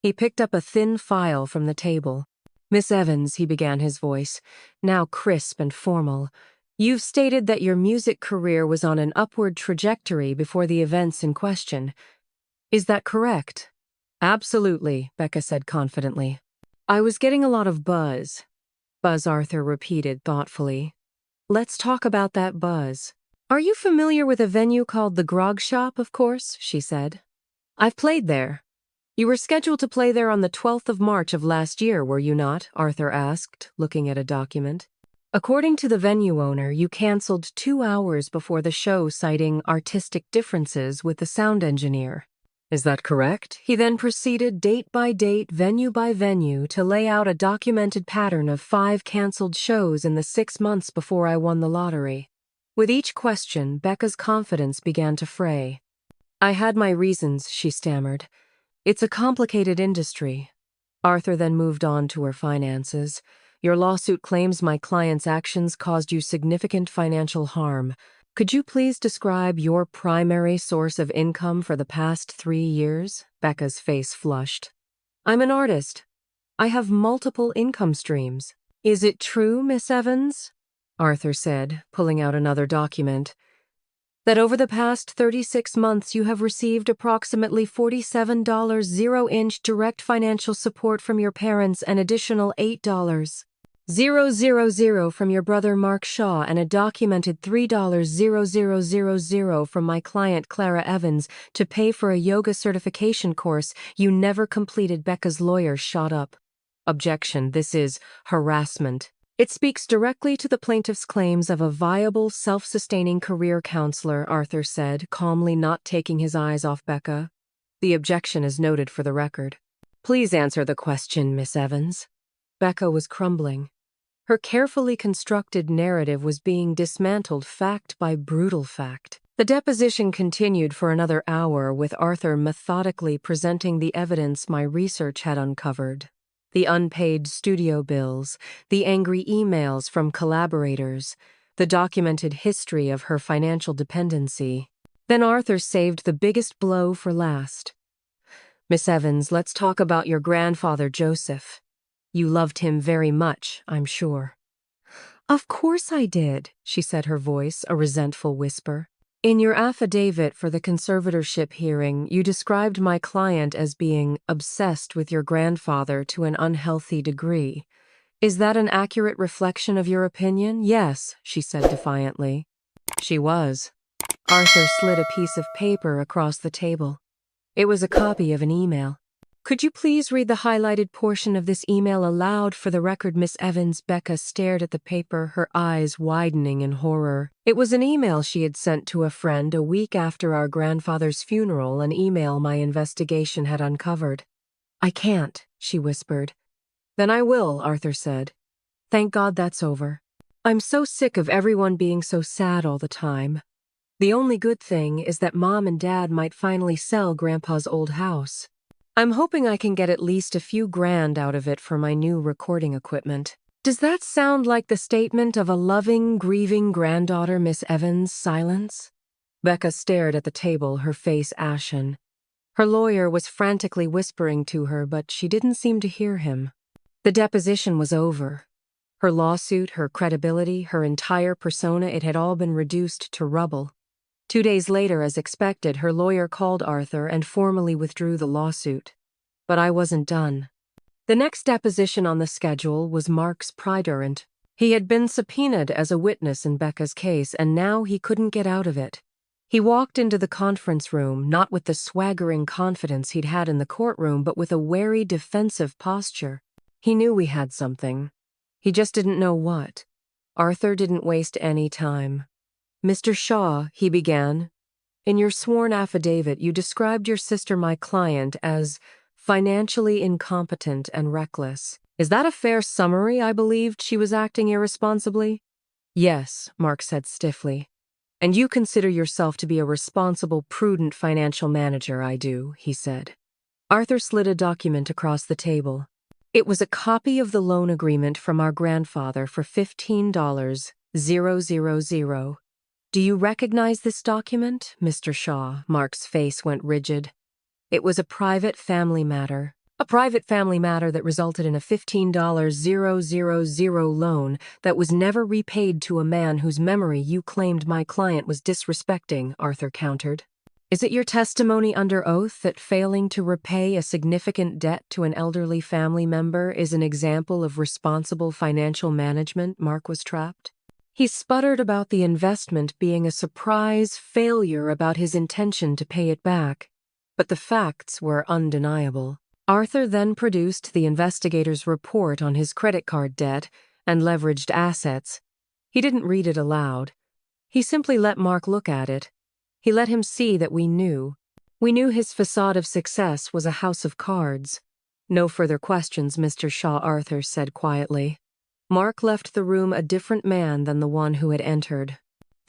He picked up a thin file from the table. "Miss Evans," he began, his voice, now crisp and formal, "you've stated that your music career was on an upward trajectory before the events in question. Is that correct?" "Absolutely," Becca said confidently. "I was getting a lot of buzz." Buzz, Arthur repeated thoughtfully. "Let's talk about that buzz." "Are you familiar with a venue called the Grog Shop, of course?" she said. "I've played there." You were scheduled to play there on the 12th of March of last year, were you not? Arthur asked, looking at a document. According to the venue owner, you canceled 2 hours before the show, citing artistic differences with the sound engineer. Is that correct? He then proceeded date by date, venue by venue, to lay out a documented pattern of 5 canceled shows in the 6 months before I won the lottery. With each question, Becca's confidence began to fray. I had my reasons, she stammered. It's a complicated industry. Arthur then moved on to her finances. Your lawsuit claims my client's actions caused you significant financial harm. Could you please describe your primary source of income for the past 3 years? Becca's face flushed. I'm an artist. I have multiple income streams. Is it true, Miss Evans? Arthur said, pulling out another document, that over the past 36 months you have received approximately $47 0-inch direct financial support from your parents, an additional $8,000 from your brother Mark Shaw, and a documented $3,000 from my client Clara Evans to pay for a yoga certification course you never completed. Becca's lawyer shot up. Objection, this is harassment. It speaks directly to the plaintiff's claims of a viable, self-sustaining career counselor, Arthur said, calmly, not taking his eyes off Becca. The objection is noted for the record. Please answer the question, Miss Evans. Becca was crumbling. Her carefully constructed narrative was being dismantled fact by brutal fact. The deposition continued for another hour, with Arthur methodically presenting the evidence my research had uncovered. The unpaid studio bills, the angry emails from collaborators, the documented history of her financial dependency. Then Arthur saved the biggest blow for last. Miss Evans, let's talk about your grandfather, Joseph. You loved him very much, I'm sure. Of course I did, she said, her voice a resentful whisper. In your affidavit for the conservatorship hearing, you described my client as being obsessed with your grandfather to an unhealthy degree. Is that an accurate reflection of your opinion? Yes, she said defiantly. She was. Arthur slid a piece of paper across the table. It was a copy of an email. Could you please read the highlighted portion of this email aloud for the record, Miss Evans? Becca stared at the paper, her eyes widening in horror. It was an email she had sent to a friend a week after our grandfather's funeral, an email my investigation had uncovered. I can't, she whispered. Then I will, Arthur said. Thank God that's over. I'm so sick of everyone being so sad all the time. The only good thing is that Mom and Dad might finally sell Grandpa's old house. I'm hoping I can get at least a few grand out of it for my new recording equipment. Does that sound like the statement of a loving, grieving granddaughter, Miss Evans? Silence? Becca stared at the table, her face ashen. Her lawyer was frantically whispering to her, but she didn't seem to hear him. The deposition was over. Her lawsuit, her credibility, her entire persona, it had all been reduced to rubble. 2 days later, as expected, her lawyer called Arthur and formally withdrew the lawsuit. But I wasn't done. The next deposition on the schedule was Mark's Pryderant. He had been subpoenaed as a witness in Becca's case, and now he couldn't get out of it. He walked into the conference room, not with the swaggering confidence he'd had in the courtroom, but with a wary, defensive posture. He knew we had something. He just didn't know what. Arthur didn't waste any time. Mr. Shaw, he began, in your sworn affidavit, you described your sister, my client, as financially incompetent and reckless. Is that a fair summary? I believed she was acting irresponsibly. Yes, Mark said stiffly. And you consider yourself to be a responsible, prudent financial manager, I do, he said. Arthur slid a document across the table. It was a copy of the loan agreement from our grandfather for $15,000. Do you recognize this document, Mr. Shaw? Mark's face went rigid. It was a private family matter. A private family matter that resulted in a $15,000 loan that was never repaid to a man whose memory you claimed my client was disrespecting, Arthur countered. Is it your testimony under oath that failing to repay a significant debt to an elderly family member is an example of responsible financial management? Mark was trapped. He sputtered about the investment being a surprise failure, about his intention to pay it back. but the facts were undeniable. Arthur then produced the investigator's report on his credit card debt and leveraged assets. He didn't read it aloud. He simply let Mark look at it. He let him see that we knew. We knew his facade of success was a house of cards. No further questions, Mr. Shaw, Arthur said quietly. Mark left the room a different man than the one who had entered.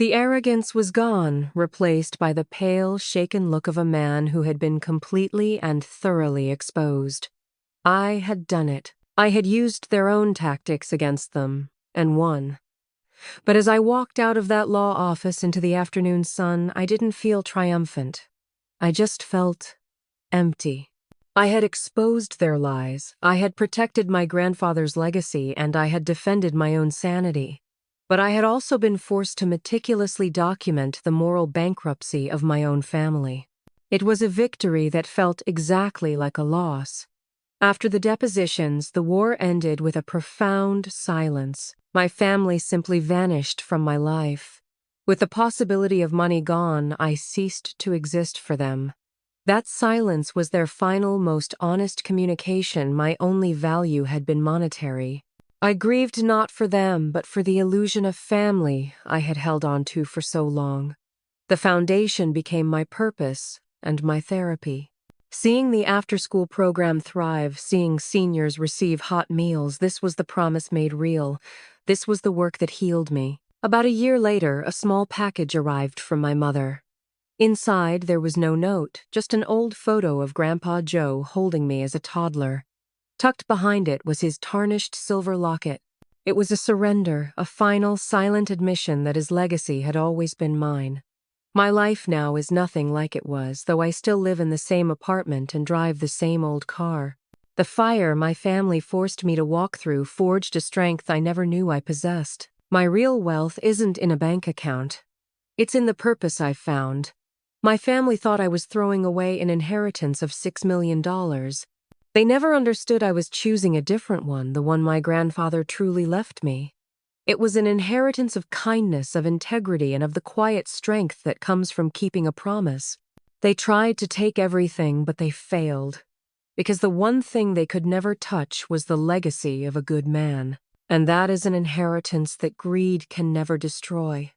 The arrogance was gone, replaced by the pale, shaken look of a man who had been completely and thoroughly exposed. I had done it. I had used their own tactics against them, and won. But as I walked out of that law office into the afternoon sun, I didn't feel triumphant. I just felt empty. I had exposed their lies, I had protected my grandfather's legacy, and I had defended my own sanity. But I had also been forced to meticulously document the moral bankruptcy of my own family. It was a victory that felt exactly like a loss. After the depositions, the war ended with a profound silence. My family simply vanished from my life. With the possibility of money gone, I ceased to exist for them. That silence was their final, most honest communication. My only value had been monetary. I grieved not for them, but for the illusion of family I had held on to for so long. The foundation became my purpose and my therapy. Seeing the after-school program thrive, seeing seniors receive hot meals, this was the promise made real. This was the work that healed me. About a year later, a small package arrived from my mother. Inside, there was no note, just an old photo of Grandpa Joe holding me as a toddler. Tucked behind it was his tarnished silver locket. It was a surrender, a final, silent admission that his legacy had always been mine. My life now is nothing like it was, though I still live in the same apartment and drive the same old car. The fire my family forced me to walk through forged a strength I never knew I possessed. My real wealth isn't in a bank account. It's in the purpose I've found. My family thought I was throwing away an inheritance of $6 million. They never understood I was choosing a different one, the one my grandfather truly left me. It was an inheritance of kindness, of integrity, and of the quiet strength that comes from keeping a promise. They tried to take everything, but they failed. Because the one thing they could never touch was the legacy of a good man. And that is an inheritance that greed can never destroy.